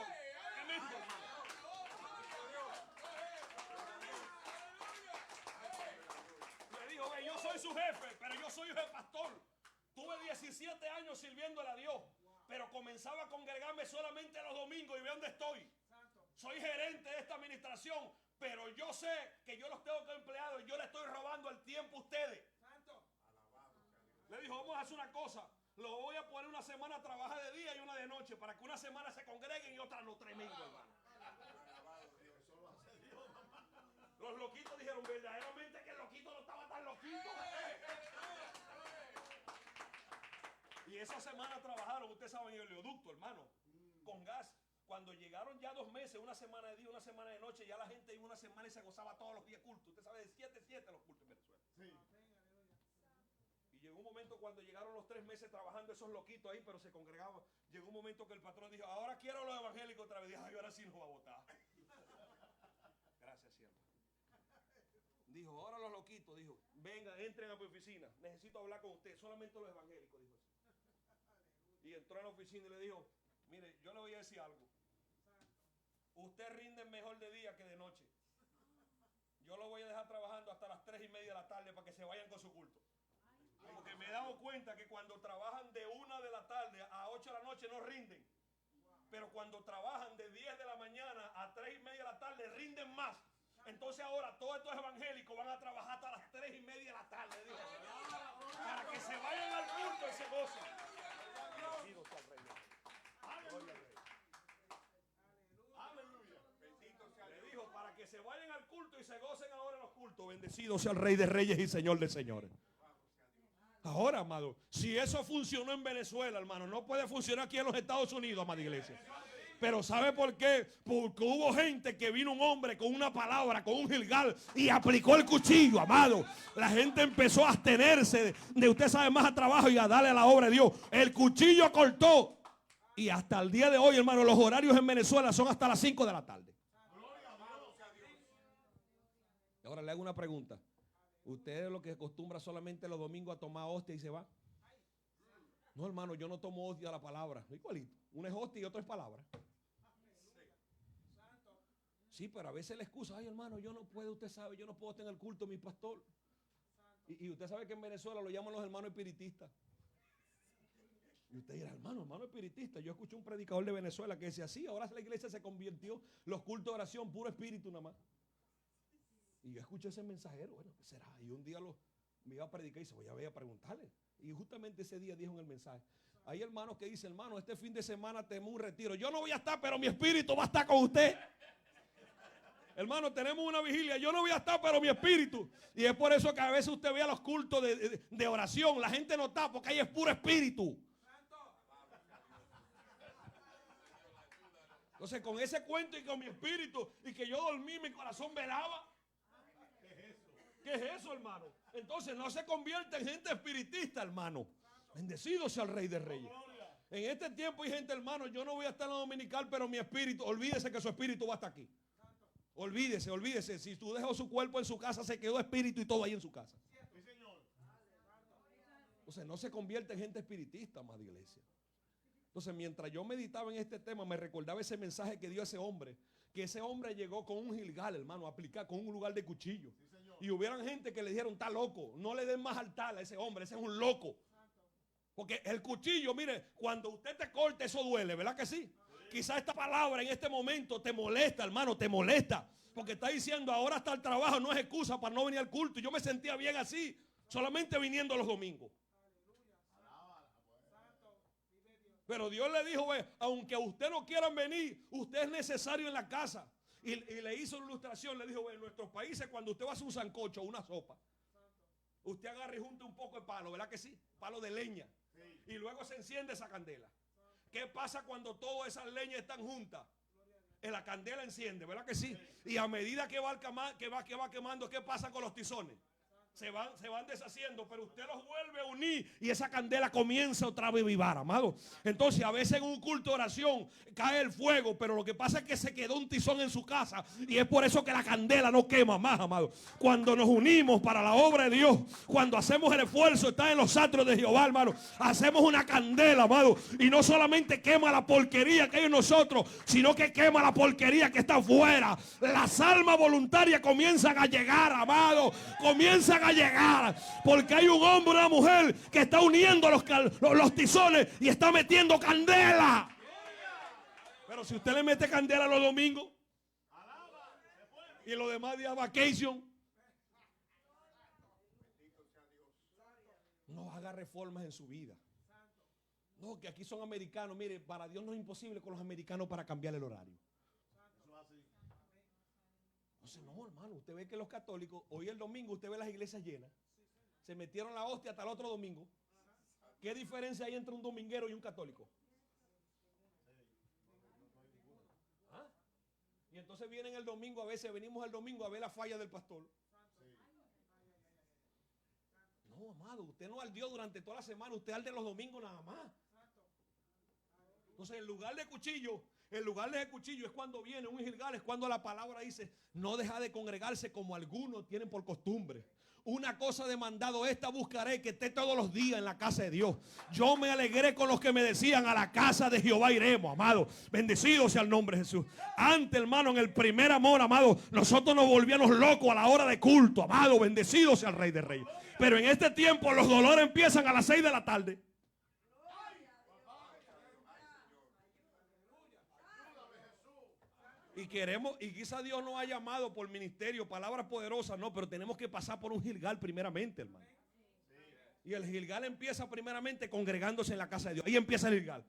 Le dijo, ve, yo soy su jefe, pero yo soy el pastor. Tuve 17 años sirviéndole a Dios, pero comenzaba a congregarme solamente los domingos y ve dónde estoy. Soy gerente de esta administración, pero yo sé que yo los tengo que emplear y yo le estoy robando el tiempo a ustedes. Le dijo, vamos a hacer una cosa. Lo voy a poner una semana a trabajar de día y una de noche para que una semana se congreguen y otra no. Tremendo, hermano. Los loquitos dijeron verdaderamente que el loquito no estaba tan loquito. Y esa semana trabajaron, ustedes saben, en el oleoducto, hermano, con gas. Cuando llegaron ya 2 meses, una semana de día, una semana de noche, ya la gente iba una semana y se gozaba todos los días cultos. Usted sabe, de 7 los cultos en Venezuela. Sí. Y llegó un momento cuando llegaron los 3 meses trabajando esos loquitos ahí, pero se congregaban. Llegó un momento que el patrón dijo, ahora quiero los evangélicos otra vez. Dijo, ay, ahora sí nos va a votar. Gracias, siervo. Dijo, ahora los loquitos, dijo, venga, entren a mi oficina. Necesito hablar con usted, solamente los evangélicos, dijo así. Y entró a la oficina y le dijo, mire, yo le voy a decir algo. Usted rinde mejor de día que de noche. Yo lo voy a dejar trabajando hasta las 3:30 de la tarde para que se vayan con su culto. Porque me he dado cuenta que cuando trabajan de 1 de la tarde a 8 de la noche no rinden. Pero cuando trabajan de 10 de la mañana a 3:30 de la tarde rinden más. Entonces ahora todos estos evangélicos van a trabajar hasta las 3:30 de la tarde, Dios, para que se vayan al culto y se gocen. Bendito sea el Rey. Aleluya. Bendito sea Dios. Le dijo para que se vayan al culto y se gocen ahora en los cultos. Bendecido sea el Rey de Reyes y Señor de Señores. Ahora, amado, si eso funcionó en Venezuela, hermano, no puede funcionar aquí en los Estados Unidos, amada iglesia. Pero ¿sabe por qué? Porque hubo gente que vino un hombre con una palabra, con un gilgal y aplicó el cuchillo, amado. La gente empezó a abstenerse de usted sabe más a trabajo y a darle a la obra de Dios. El cuchillo cortó. Y hasta el día de hoy, hermano, los horarios en Venezuela son hasta las 5 de la tarde. Ahora le hago una pregunta. ¿Usted es lo que acostumbra solamente los domingos a tomar hostia y se va? No, hermano, yo no tomo hostia a la palabra. Igualito. Uno es hostia y otro es palabra. Sí, pero a veces la excusa, ay hermano, yo no puedo, usted sabe, yo no puedo tener el culto, mi pastor. Y usted sabe que en Venezuela lo llaman los hermanos espiritistas. Y usted dirá, hermano espiritista. Yo escuché un predicador de Venezuela que decía, sí, ahora la iglesia se convirtió, los cultos de oración, puro espíritu nada más. Y yo escuché ese mensajero, bueno, ¿qué será? Y un día me iba a predicar y se voy a preguntarle. Y justamente ese día dijo en el mensaje, hay hermanos que dicen, hermano, este fin de semana tenemos un retiro. Yo no voy a estar, pero mi espíritu va a estar con usted. Hermano, tenemos una vigilia. Yo no voy a estar, pero mi espíritu. Y es por eso que a veces usted ve a los cultos de oración. La gente no está porque ahí es puro espíritu. Entonces, con ese cuento y con mi espíritu y que yo dormí, mi corazón velaba. ¿Qué es eso, hermano? Entonces, no se convierte en gente espiritista, hermano. Bendecido sea el Rey de Reyes. En este tiempo hay gente, hermano, yo no voy a estar en la dominical, pero mi espíritu, olvídese que su espíritu va hasta aquí. Olvídese. Si tú dejó su cuerpo en su casa, se quedó espíritu y todo ahí en su casa. Entonces, no se convierte en gente espiritista, amada iglesia. Entonces, mientras yo meditaba en este tema, me recordaba ese mensaje que dio ese hombre. Que ese hombre llegó con un gilgal, hermano, a aplicar con un lugar de cuchillo. Y hubieran gente que le dijeron, está loco, no le den más altar a ese hombre, ese es un loco. Porque el cuchillo, mire, cuando usted te corta, eso duele, ¿verdad que sí? Quizá esta palabra en este momento te molesta, hermano, te molesta. Porque está diciendo, ahora hasta el trabajo no es excusa para no venir al culto. Y yo me sentía bien así, solamente viniendo los domingos. Pero Dios le dijo, aunque usted no quieran venir, usted es necesario en la casa. Y le hizo una ilustración, le dijo, en nuestros países cuando usted va a hacer un sancocho o una sopa, usted agarra y junta un poco de palo, ¿verdad que sí? Palo de leña. Y luego se enciende esa candela. ¿Qué pasa cuando todas esas leñas están juntas? La candela enciende, ¿verdad que sí? Y a medida que va quemando, ¿qué pasa con los tizones? Se van deshaciendo, pero usted los vuelve a unir y esa candela comienza otra vez a vivar, amado. Entonces a veces en un culto de oración cae el fuego, pero lo que pasa es que se quedó un tizón en su casa y es por eso que la candela no quema más, amado. Cuando nos unimos para la obra de Dios, cuando hacemos el esfuerzo, está en los atrios de Jehová, hermano, hacemos una candela, amado, y no solamente quema la porquería que hay en nosotros, sino que quema la porquería que está afuera. Las almas voluntarias comienzan a llegar, amado, comienzan a llegar, porque hay un hombre o una mujer que está uniendo los tizones y está metiendo candela. Pero si usted le mete candela los domingos y los demás días vacation, no haga reformas en su vida. No, que aquí son americanos. Mire, para Dios no es imposible con los americanos para cambiar el horario. Entonces, no, hermano, usted ve que los católicos, hoy el domingo usted ve las iglesias llenas. Se metieron la hostia hasta el otro domingo. ¿Qué diferencia hay entre un dominguero y un católico? ¿Ah? Y entonces vienen el domingo, a veces venimos el domingo a ver la falla del pastor. No, amado, usted no ardió durante toda la semana, usted arde los domingos nada más. Entonces, en lugar de cuchillo, El lugar de cuchillo es cuando viene un Gilgal, es cuando la palabra dice, no deja de congregarse como algunos tienen por costumbre. Una cosa demandado esta buscaré, que esté todos los días en la casa de Dios. Yo me alegré con los que me decían, a la casa de Jehová iremos, amado. Bendecido sea el nombre de Jesús. Antes, hermano, en el primer amor, amado, nosotros nos volvíamos locos a la hora de culto, amado. Bendecido sea el Rey de Reyes. Pero en este tiempo los dolores empiezan a las 6 de la tarde. Y queremos, y quizá Dios nos ha llamado por ministerio, palabras poderosas, no, pero tenemos que pasar por un Gilgal primeramente, hermano. Y el Gilgal empieza primeramente congregándose en la casa de Dios. Ahí empieza el Gilgal.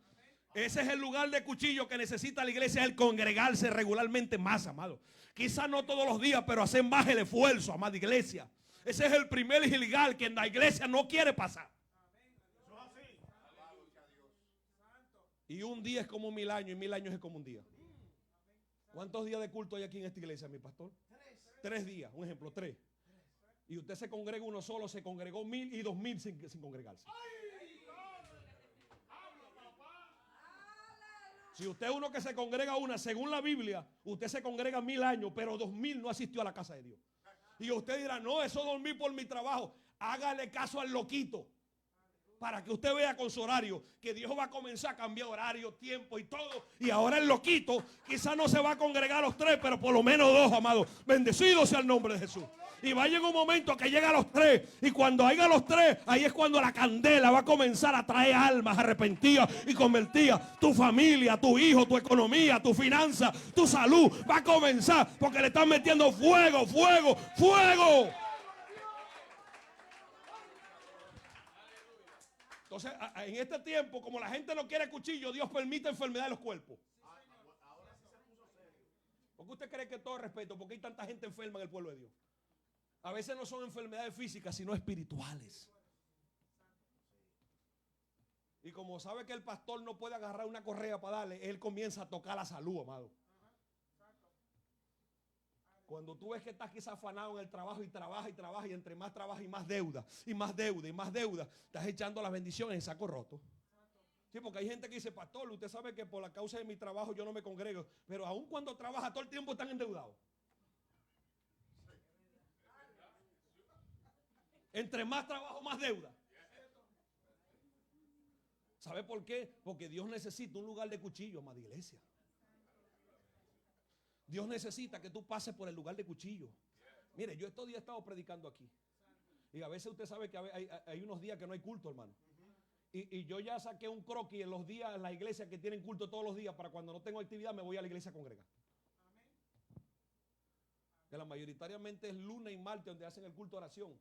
Ese es el lugar de cuchillo que necesita la iglesia, el congregarse regularmente más, amado. Quizá no todos los días, pero hacer más el esfuerzo, amada iglesia. Ese es el primer Gilgal que en la iglesia no quiere pasar. Y un día es como 1000 años y 1000 años es como un día. ¿Cuántos días de culto hay aquí en esta iglesia, mi pastor? 3 días, un ejemplo, 3. Y usted se congrega uno solo, se congregó 1000 y 2000 sin congregarse. Si usted es uno que se congrega una, según la Biblia, usted se congrega 1000 años, pero 2000 no asistió a la casa de Dios. Y usted dirá, no, eso dormí por mi trabajo. Hágale caso al loquito. Para que usted vea con su horario que Dios va a comenzar a cambiar horario, tiempo y todo. Y ahora el loquito quizás no se va a congregar a los 3, pero por lo menos 2, amados. Bendecido sea el nombre de Jesús. Y va a llegar un momento que llega a los 3. Y cuando haya los 3, ahí es cuando la candela va a comenzar a traer almas arrepentidas y convertidas. Tu familia, tu hijo, tu economía, tu finanza, tu salud va a comenzar porque le están metiendo fuego, fuego, fuego. Entonces, en este tiempo, como la gente no quiere cuchillo, Dios permite enfermedad en los cuerpos. ¿Por qué usted cree que todo respeto? ¿Por qué hay tanta gente enferma en el pueblo de Dios? A veces no son enfermedades físicas, sino espirituales. Y como sabe que el pastor no puede agarrar una correa para darle, él comienza a tocar la salud, amado. Cuando tú ves que estás quizás afanado en el trabajo y trabaja y trabaja, y entre más trabaja y más deuda, y más deuda, y más deuda, estás echando las bendiciones en saco roto. Sí, porque hay gente que dice, pastor, usted sabe que por la causa de mi trabajo yo no me congrego, pero aun cuando trabaja todo el tiempo están endeudados. Entre más trabajo, más deuda. ¿Sabe por qué? Porque Dios necesita un lugar de cuchillo, amada iglesia. Dios necesita que tú pases por el lugar de cuchillo. Mire, yo estos días he estado predicando aquí. Y a veces usted sabe que hay unos días que no hay culto, hermano. Y yo ya saqué un croquis en los días en la iglesia que tienen culto todos los días. Para cuando no tengo actividad me voy a la iglesia a congregar. Que la mayoritariamente es lunes y martes donde hacen el culto de oración.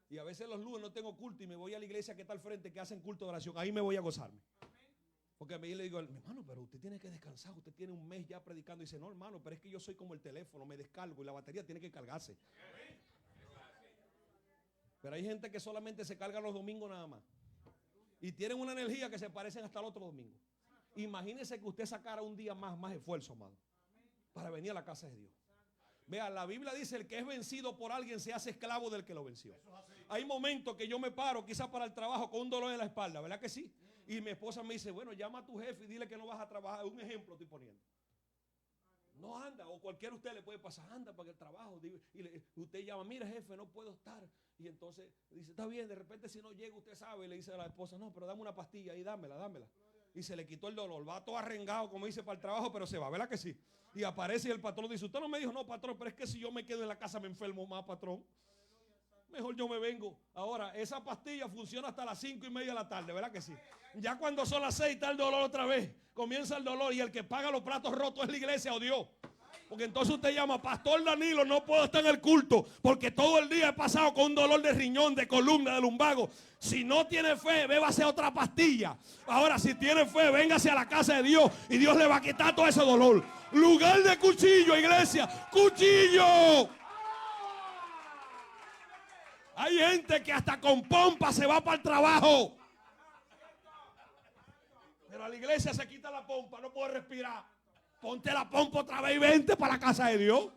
Y a veces los lunes no tengo culto y me voy a la iglesia que está al frente que hacen culto de oración. Ahí me voy a gozarme. Porque a mí le digo, hermano, pero usted tiene que descansar, usted tiene un mes ya predicando. Y dice, no, hermano, pero es que yo soy como el teléfono, me descargo y la batería tiene que cargarse. Pero hay gente que solamente se carga los domingos nada más. Y tienen una energía que se parecen hasta el otro domingo. Imagínese que usted sacara un día más esfuerzo, amado, para venir a la casa de Dios. Vea, la Biblia dice, el que es vencido por alguien se hace esclavo del que lo venció. Hay momentos que yo me paro quizás para el trabajo con un dolor en la espalda, ¿verdad que sí? Y mi esposa me dice, bueno, llama a tu jefe y dile que no vas a trabajar. Un ejemplo estoy poniendo. No anda, o cualquiera de ustedes le puede pasar, anda para el trabajo. Y usted llama, mira jefe, no puedo estar. Y entonces dice, está bien, de repente si no llega, usted sabe. Y le dice a la esposa, no, pero dame una pastilla y dámela. Y se le quitó el dolor. Va todo arrengado, como dice, para el trabajo, pero se va, ¿verdad que sí? Y aparece y el patrón dice, usted no me dijo, no, patrón, pero es que si yo me quedo en la casa me enfermo más, patrón. Mejor yo me vengo. Ahora, esa pastilla funciona hasta las 5:30 de la tarde, ¿verdad que sí? Ya cuando son las 6 está el dolor otra vez. Comienza el dolor y el que paga los platos rotos es la iglesia o Dios. Porque entonces usted llama, Pastor Danilo, no puedo estar en el culto porque todo el día he pasado con un dolor de riñón, de columna, de lumbago. Si no tiene fe, bébase otra pastilla. Ahora, si tiene fe, véngase a la casa de Dios y Dios le va a quitar todo ese dolor. Lugar de cuchillo, iglesia. ¡Cuchillo! Hay gente que hasta con pompa se va para el trabajo. Pero a la iglesia se quita la pompa, no puede respirar. Ponte la pompa otra vez y vente para la casa de Dios.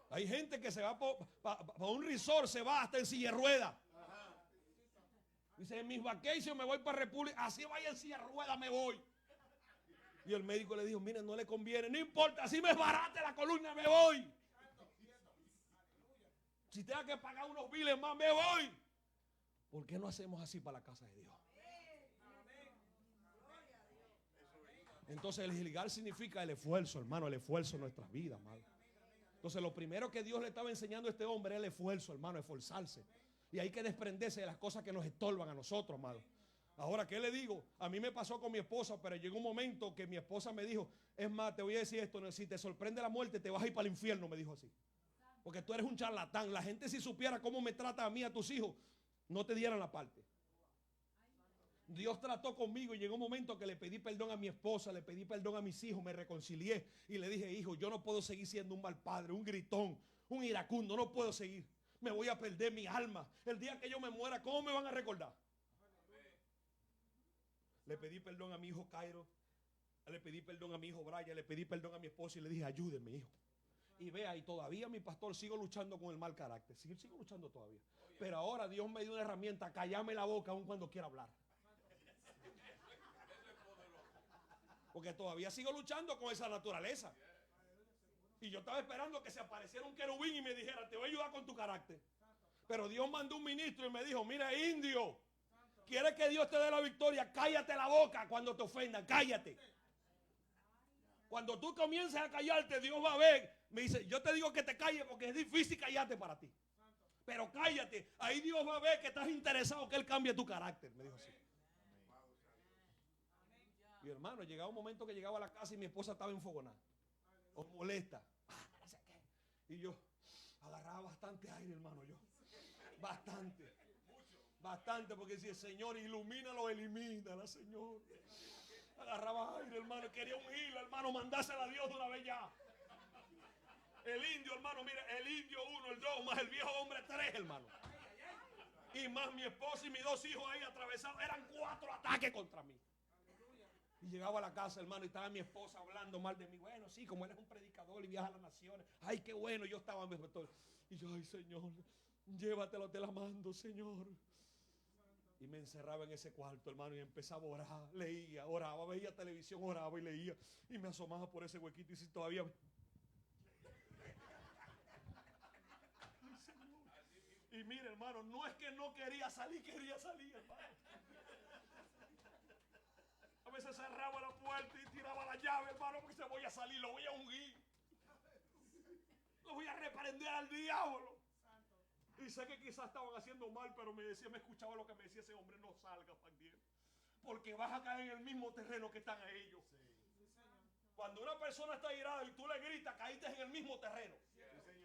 Hay gente que se va para un resort, se va hasta en silla de ruedas. Dice, en mis vacaciones me voy para República, así vaya en silla de ruedas me voy. Y el médico le dijo, mire, no le conviene, no importa, así me barate la columna, me voy. Si tenga que pagar unos biles más, me voy. ¿Por qué no hacemos así para la casa de Dios? Entonces el Gilgal significa el esfuerzo, hermano, el esfuerzo en nuestras vidas, hermano. Entonces lo primero que Dios le estaba enseñando a este hombre era el esfuerzo, hermano, esforzarse. Y hay que desprenderse de las cosas que nos estorban a nosotros, hermano. Ahora, ¿qué le digo? A mí me pasó con mi esposa, pero llegó un momento que mi esposa me dijo, es más, te voy a decir esto, si te sorprende la muerte, te vas a ir para el infierno, me dijo así. Porque tú eres un charlatán. La gente si supiera cómo me trata a mí, a tus hijos, no te dieran la parte. Dios trató conmigo y llegó un momento que le pedí perdón a mi esposa, le pedí perdón a mis hijos, me reconcilié y le dije, hijo, yo no puedo seguir siendo un mal padre, un gritón, un iracundo, no puedo seguir. Me voy a perder mi alma. El día que yo me muera, ¿cómo me van a recordar? Le pedí perdón a mi hijo Cairo, le pedí perdón a mi hijo Brian, le pedí perdón a mi esposa y le dije, ayúdeme, hijo. Y vea, y todavía mi pastor sigo luchando con el mal carácter, sigo luchando todavía. Pero ahora Dios me dio una herramienta, callarme la boca aun cuando quiera hablar. Porque todavía sigo luchando con esa naturaleza. Y yo estaba esperando que se apareciera un querubín y me dijera, te voy a ayudar con tu carácter. Pero Dios mandó un ministro y me dijo, mira, indio, ¿quieres que Dios te dé la victoria? Cállate la boca cuando te ofendan, cállate. Cuando tú comiences a callarte, Dios va a ver. Me dice, yo te digo que te calles porque es difícil callarte para ti. Pero cállate, ahí Dios va a ver que estás interesado que Él cambie tu carácter. Me dijo así. Y hermano, llegaba un momento que llegaba a la casa y mi esposa estaba enfogonada o molesta. No sé qué. Y yo agarraba bastante aire, hermano, yo. Bastante, porque decía, Señor, ilumínalo, elimínala, Señor. Agarraba aire, hermano, quería ungirla, hermano, mandásela a Dios de una vez ya. El indio, hermano, mire, el indio 1, el 2, más el viejo hombre 3, hermano. Y más mi esposa y mis 2 hijos ahí atravesados, eran 4 ataques contra mí. Y llegaba a la casa, hermano, y estaba mi esposa hablando mal de mí. Bueno, sí, como él es un predicador y viaja a las naciones. Ay, qué bueno, yo estaba en mi pastor. Y yo, ay, Señor, llévatelo, te la mando, Señor. Y me encerraba en ese cuarto, hermano, y empezaba a orar, leía, oraba, veía televisión, oraba y leía. Y me asomaba por ese huequito y si todavía... Ay, Señor. Y mire, hermano, no es que no quería salir, hermano. A veces cerraba la puerta y tiraba la llave, hermano, porque se voy a salir, lo voy a ungir. Lo voy a reprender al diablo. Y sé que quizás estaban haciendo mal, pero me escuchaba lo que me decía ese hombre, no salgas, Pandiel. Porque vas a caer en el mismo terreno que están ellos. Cuando una persona está irada y tú le gritas, caíste en el mismo terreno.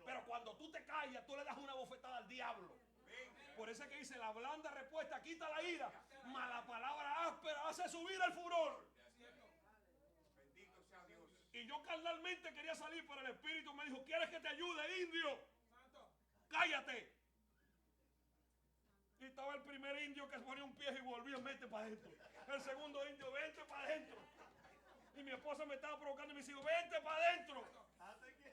Pero cuando tú te callas, tú le das una bofetada al diablo. Por eso es que dice, la blanda respuesta quita la ira, mas la palabra áspera hace subir el furor. Bendito sea Dios. Y yo carnalmente quería salir, pero el Espíritu me dijo, ¿quieres que te ayude, indio? Cállate. Y estaba el primer indio que ponía un pie y volvía, vete para adentro. El segundo indio, vente para adentro. Y mi esposa me estaba provocando y me dijo, vente para adentro.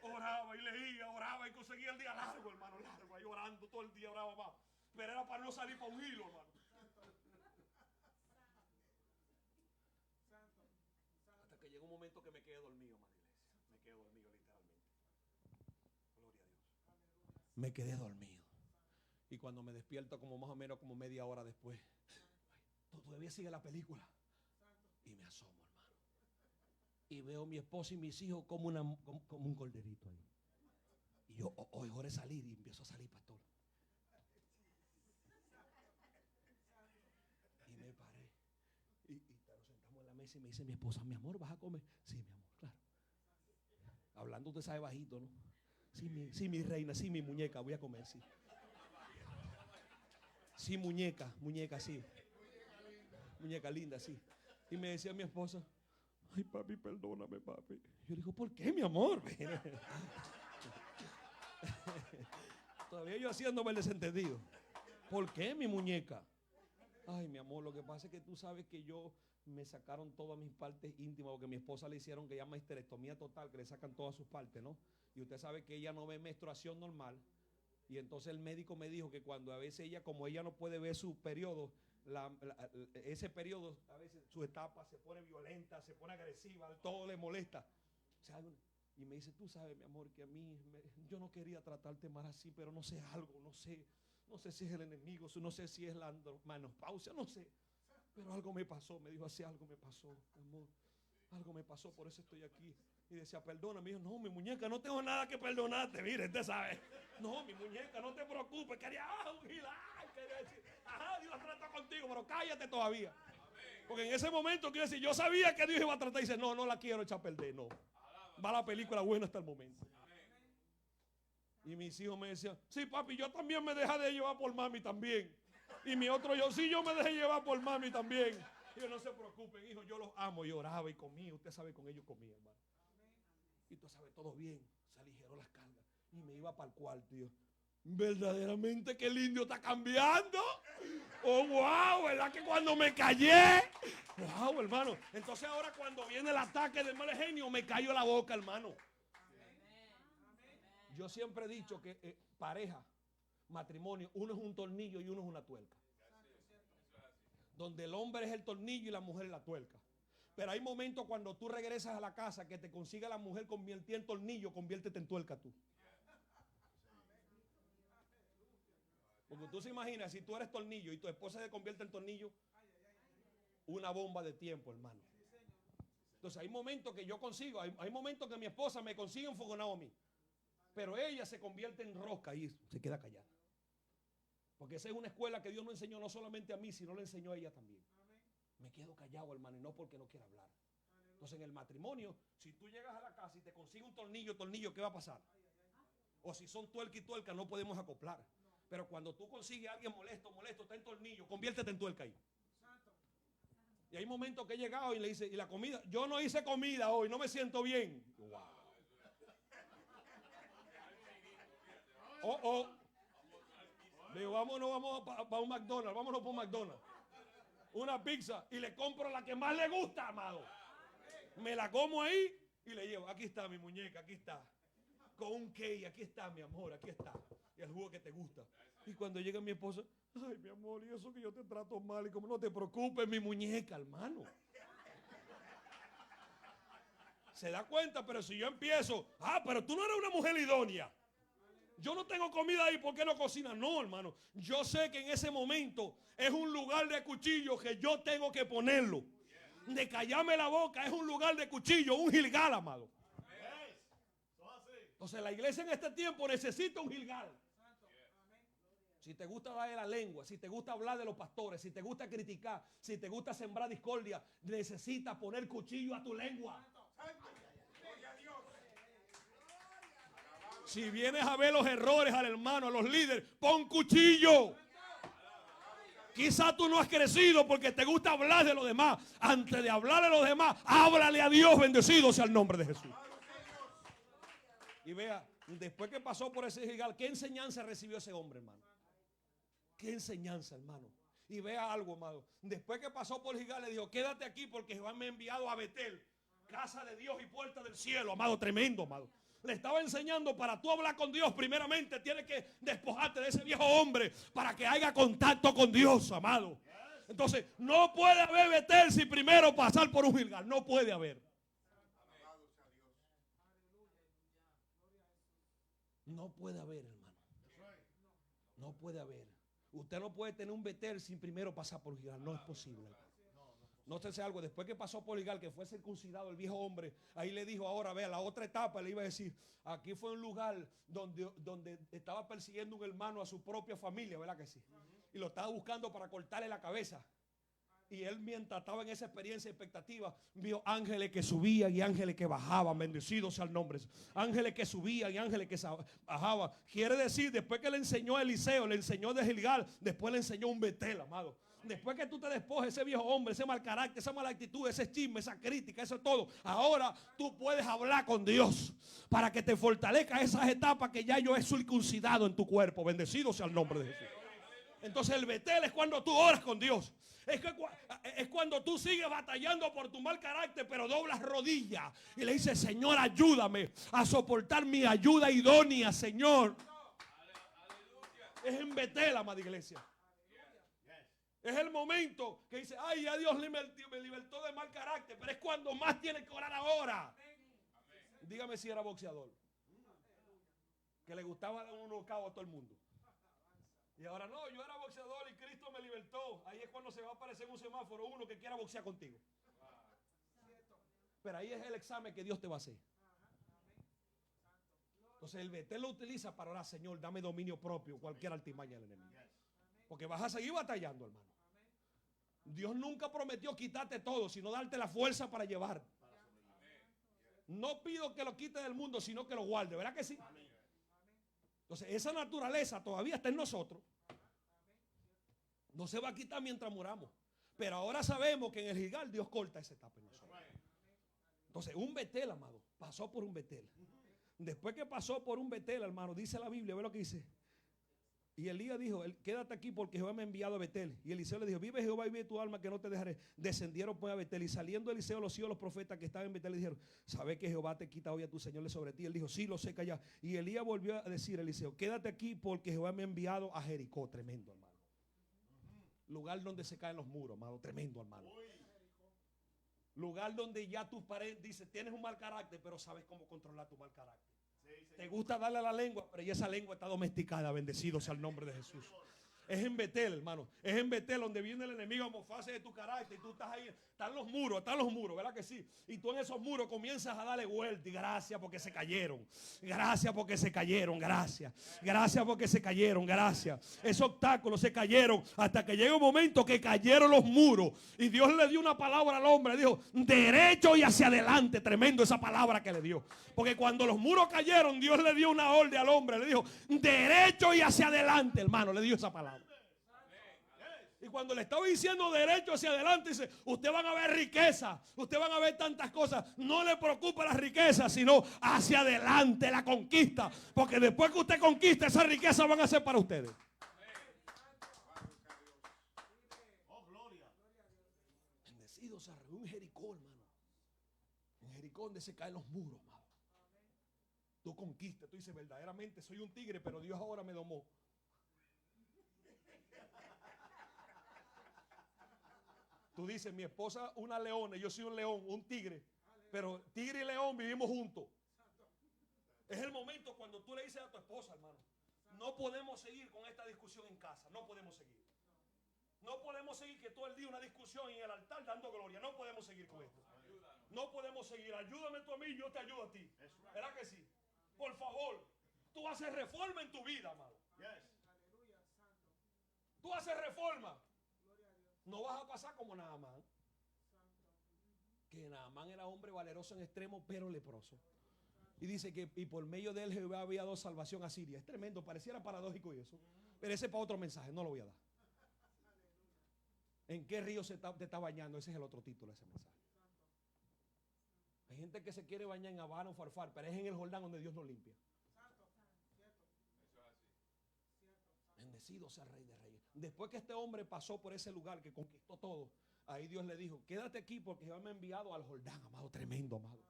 Oraba y leía, oraba y conseguía el día largo, hermano, largo. Ahí orando todo el día, oraba más. Pero era para no salir para un hilo, hermano. Hasta que llegó un momento que me quedé dormido, hermano, iglesia. Me quedé dormido literalmente. Gloria a Dios. Me quedé dormido. Y cuando me despierto como más o menos como media hora después, todavía sigue la película. Y me asomo, hermano. Y veo a mi esposa y mis hijos como un corderito ahí. Y yo, hoy oré salir y empiezo a salir, pastor. Y me paré. Y nos sentamos en la mesa y me dice mi esposa, mi amor, ¿vas a comer? Sí, mi amor, claro. Hablando usted sabe bajito, ¿no? Sí, mi reina, sí, mi muñeca, voy a comer, sí. Sí, muñeca, sí. Muñeca linda, sí. Y me decía mi esposa, ay, papi, perdóname, papi. Yo le digo, ¿por qué, mi amor? Todavía yo haciéndome el desentendido. ¿Por qué, mi muñeca? Ay, mi amor, lo que pasa es que tú sabes que yo me sacaron todas mis partes íntimas porque mi esposa le hicieron que llama histerectomía total, que le sacan todas sus partes, ¿no? Y usted sabe que ella no ve menstruación normal. Y entonces el médico me dijo que cuando a veces ella, como ella no puede ver su periodo, ese periodo, a veces su etapa se pone violenta, se pone agresiva, todo le molesta. O sea, y me dice, tú sabes, mi amor, que a mí, yo no quería tratarte más así, pero no sé algo, no sé si es el enemigo, no sé si es la menopausia, no sé. Pero algo me pasó, me dijo así, algo me pasó, amor, algo me pasó, por eso estoy aquí. Y decía, perdóname. Me dijo, no, mi muñeca, no tengo nada que perdonarte, mire, usted sabe. No, mi muñeca, no te preocupes, quería quería decir, ajá, Dios trató contigo, pero cállate todavía. Porque en ese momento quiero decir, yo sabía que Dios iba a tratar y dice, no la quiero echar a perder, no. Va la película buena hasta el momento. Y mis hijos me decían, sí, papi, yo también me dejé de llevar por mami también. Y mi otro yo, sí, yo me dejé llevar por mami también. Y yo, no se preocupen, hijo, yo los amo. Y oraba y comía, usted sabe, con ellos comía, hermano. Y tú sabes, todo bien, se aligeró las cargas. Y me iba para el cuarto, tío. Verdaderamente que el indio está cambiando. Oh, wow, ¿verdad que cuando me callé? Wow, hermano. Entonces ahora cuando viene el ataque del mal genio, me callo la boca, hermano. Yo siempre he dicho que pareja, matrimonio, uno es un tornillo y uno es una tuerca. Donde el hombre es el tornillo y la mujer es la tuerca. Pero hay momentos cuando tú regresas a la casa que te consiga la mujer convertida en tornillo, conviértete en tuerca tú. Porque tú se imaginas, si tú eres tornillo y tu esposa se convierte en tornillo, una bomba de tiempo, hermano. Entonces hay momentos que yo consigo, hay momentos que mi esposa me consigue enfogonado a mí. Pero ella se convierte en rosca y se queda callada. Porque esa es una escuela que Dios no enseñó no solamente a mí, sino le enseñó a ella también. Me quedo callado, hermano, y no porque no quiera hablar. Entonces en el matrimonio, si tú llegas a la casa y te consigues un tornillo, ¿qué va a pasar? O si son tuerca y tuerca, no podemos acoplar. Pero cuando tú consigues a alguien molesto, está en tornillo, conviértete en tuerca ahí. Y hay momentos que he llegado y le dice, ¿y la comida? Yo no hice comida hoy, no me siento bien. Wow. Digo, vamos para un McDonald's, vámonos para un McDonald's. Una pizza y le compro la que más le gusta, amado. Me la como ahí y le llevo, aquí está mi muñeca, aquí está. Con un cake, aquí está mi amor, aquí está. Y el jugo que te gusta. Y cuando llega mi esposa, ay mi amor, y eso que yo te trato mal, y como no te preocupes, mi muñeca, hermano. Se da cuenta, pero si yo empiezo, pero tú no eres una mujer idónea. Yo no tengo comida ahí, ¿por qué no cocinas? No, hermano. Yo sé que en ese momento es un lugar de cuchillo que yo tengo que ponerlo. De callarme la boca es un lugar de cuchillo, un Gilgal, amado. Entonces la iglesia en este tiempo necesita un Gilgal. Si te gusta hablar de la lengua, si te gusta hablar de los pastores, si te gusta criticar, si te gusta sembrar discordia, necesitas poner cuchillo a tu lengua. Si vienes a ver los errores al hermano, a los líderes, pon cuchillo. Quizá tú no has crecido porque te gusta hablar de los demás. Antes de hablar de los demás, háblale a Dios, bendecido sea el nombre de Jesús. Y vea, después que pasó por ese Gilgal, ¿qué enseñanza recibió ese hombre, hermano? ¿Qué enseñanza, hermano? Y vea algo, amado. Después que pasó por Gilgal, le dijo, quédate aquí porque Jehová me ha enviado a Betel, casa de Dios y puerta del cielo, amado, tremendo, amado. Le estaba enseñando, para tú hablar con Dios, primeramente tienes que despojarte de ese viejo hombre para que haya contacto con Dios, amado. Entonces, no puede haber Betel sin primero pasar por un Gilgal. No puede haber. No puede haber, hermano. No puede haber. Usted no puede tener un Betel sin primero pasar por Gilgal. No es posible. Nótese algo, después que pasó por Gilgal, que fue circuncidado el viejo hombre, ahí le dijo, ahora vea, la otra etapa le iba a decir, aquí fue un lugar donde estaba persiguiendo un hermano a su propia familia, ¿verdad que sí? Y lo estaba buscando para cortarle la cabeza. Y él, mientras estaba en esa experiencia expectativa, vio ángeles que subían y ángeles que bajaban, bendecidos sea el nombre. Ángeles que subían y ángeles que bajaban. Quiere decir, después que le enseñó a Eliseo, le enseñó de Gilgal, después le enseñó un Betel, amado. Después que tú te despojes ese viejo hombre, ese mal carácter, esa mala actitud, ese chisme, esa crítica, eso todo, ahora tú puedes hablar con Dios para que te fortalezca esas etapas que ya yo he circuncidado en tu cuerpo. Bendecido sea el nombre de Jesús. Entonces el Betel es cuando tú oras con Dios. Es cuando tú sigues batallando por tu mal carácter, pero doblas rodillas y le dices, Señor, ayúdame a soportar mi ayuda idónea, Señor. Es en Betel, amada iglesia. Es el momento que dice, ay, ya Dios me libertó de mal carácter. Pero es cuando más tiene que orar ahora. Dígame si era boxeador, que le gustaba dar unos cabos a todo el mundo. Y ahora no, yo era boxeador y Cristo me libertó. Ahí es cuando se va a aparecer en un semáforo uno que quiera boxear contigo. Pero ahí es el examen que Dios te va a hacer. Entonces el Betel lo utiliza para orar, Señor, dame dominio propio, cualquier altimaña del enemigo. Porque vas a seguir batallando, hermano. Dios nunca prometió quitarte todo, sino darte la fuerza para llevar. No pido que lo quite del mundo, sino que lo guarde, ¿verdad que sí? Entonces esa naturaleza todavía está en nosotros. No se va a quitar mientras muramos. Pero ahora sabemos que en el Gilgal Dios corta esa etapa en nosotros. Entonces un Betel, amado, pasó por un Betel. Después que pasó por un Betel, hermano, dice la Biblia, ve lo que dice. Y Elías dijo, quédate aquí porque Jehová me ha enviado a Betel. Y Eliseo le dijo, vive Jehová y vive tu alma que no te dejaré. Descendieron pues a Betel. Y saliendo Eliseo, los hijos de los profetas que estaban en Betel le dijeron, ¿sabes que Jehová te quita hoy a tu Señor de sobre ti? Él dijo, sí, lo sé callar. Y Elías volvió a decir a Eliseo, quédate aquí porque Jehová me ha enviado a Jericó. Tremendo, hermano. Lugar donde se caen los muros, hermano. Tremendo, hermano. Lugar donde ya tus paredes dicen, tienes un mal carácter, pero sabes cómo controlar tu mal carácter. Te gusta darle a la lengua, pero ya esa lengua está domesticada. Bendecido sea el nombre de Jesús. Es en Betel, hermano. Es en Betel donde viene el enemigo a mofarse de tu carácter. Y tú estás ahí. Están los muros, ¿verdad que sí? Y tú en esos muros comienzas a darle vuelta. Y gracias porque se cayeron. Gracias porque se cayeron. Gracias. Gracias porque se cayeron. Gracias. Esos obstáculos se cayeron. Hasta que llega un momento que cayeron los muros. Y Dios le dio una palabra al hombre. Le dijo, derecho y hacia adelante. Tremendo esa palabra que le dio. Porque cuando los muros cayeron, Dios le dio una orden al hombre. Le dijo, derecho y hacia adelante, hermano. Le dio esa palabra. Y cuando le estaba diciendo derecho hacia adelante, dice, usted van a ver riqueza, usted van a ver tantas cosas. No le preocupa la riqueza, sino hacia adelante la conquista. Porque después que usted conquista, esas riquezas van a ser para ustedes. Bendecido se arregló en Jericó, hermano. En Jericó donde se caen los muros, hermano. Tú conquistas, tú dices, verdaderamente soy un tigre, pero Dios ahora me domó. Tú dices, mi esposa una leona, yo soy un león, un tigre. Pero tigre y león vivimos juntos. Es el momento cuando tú le dices a tu esposa, hermano, no podemos seguir con esta discusión en casa. No podemos seguir. No podemos seguir que todo el día una discusión en el altar dando gloria. No podemos seguir con esto. No podemos seguir. Ayúdame tú a mí, yo te ayudo a ti. ¿Verdad que sí? Por favor, tú haces reforma en tu vida, amado. Tú haces reforma. No vas a pasar como Naamán. Que Naamán era hombre valeroso en extremo, pero leproso. Y dice que y por medio de él Jehová había dado salvación a Siria. Es tremendo, pareciera paradójico y eso. Pero ese es para otro mensaje, no lo voy a dar. ¿En qué río te está bañando? Ese es el otro título de ese mensaje. Hay gente que se quiere bañar en Habana o Farfar, pero es en el Jordán donde Dios nos limpia. Bendecido sea el Rey de Reyes. Después que este hombre pasó por ese lugar que conquistó todo, ahí Dios le dijo, quédate aquí porque Jehová me ha enviado al Jordán, amado, tremendo, amado.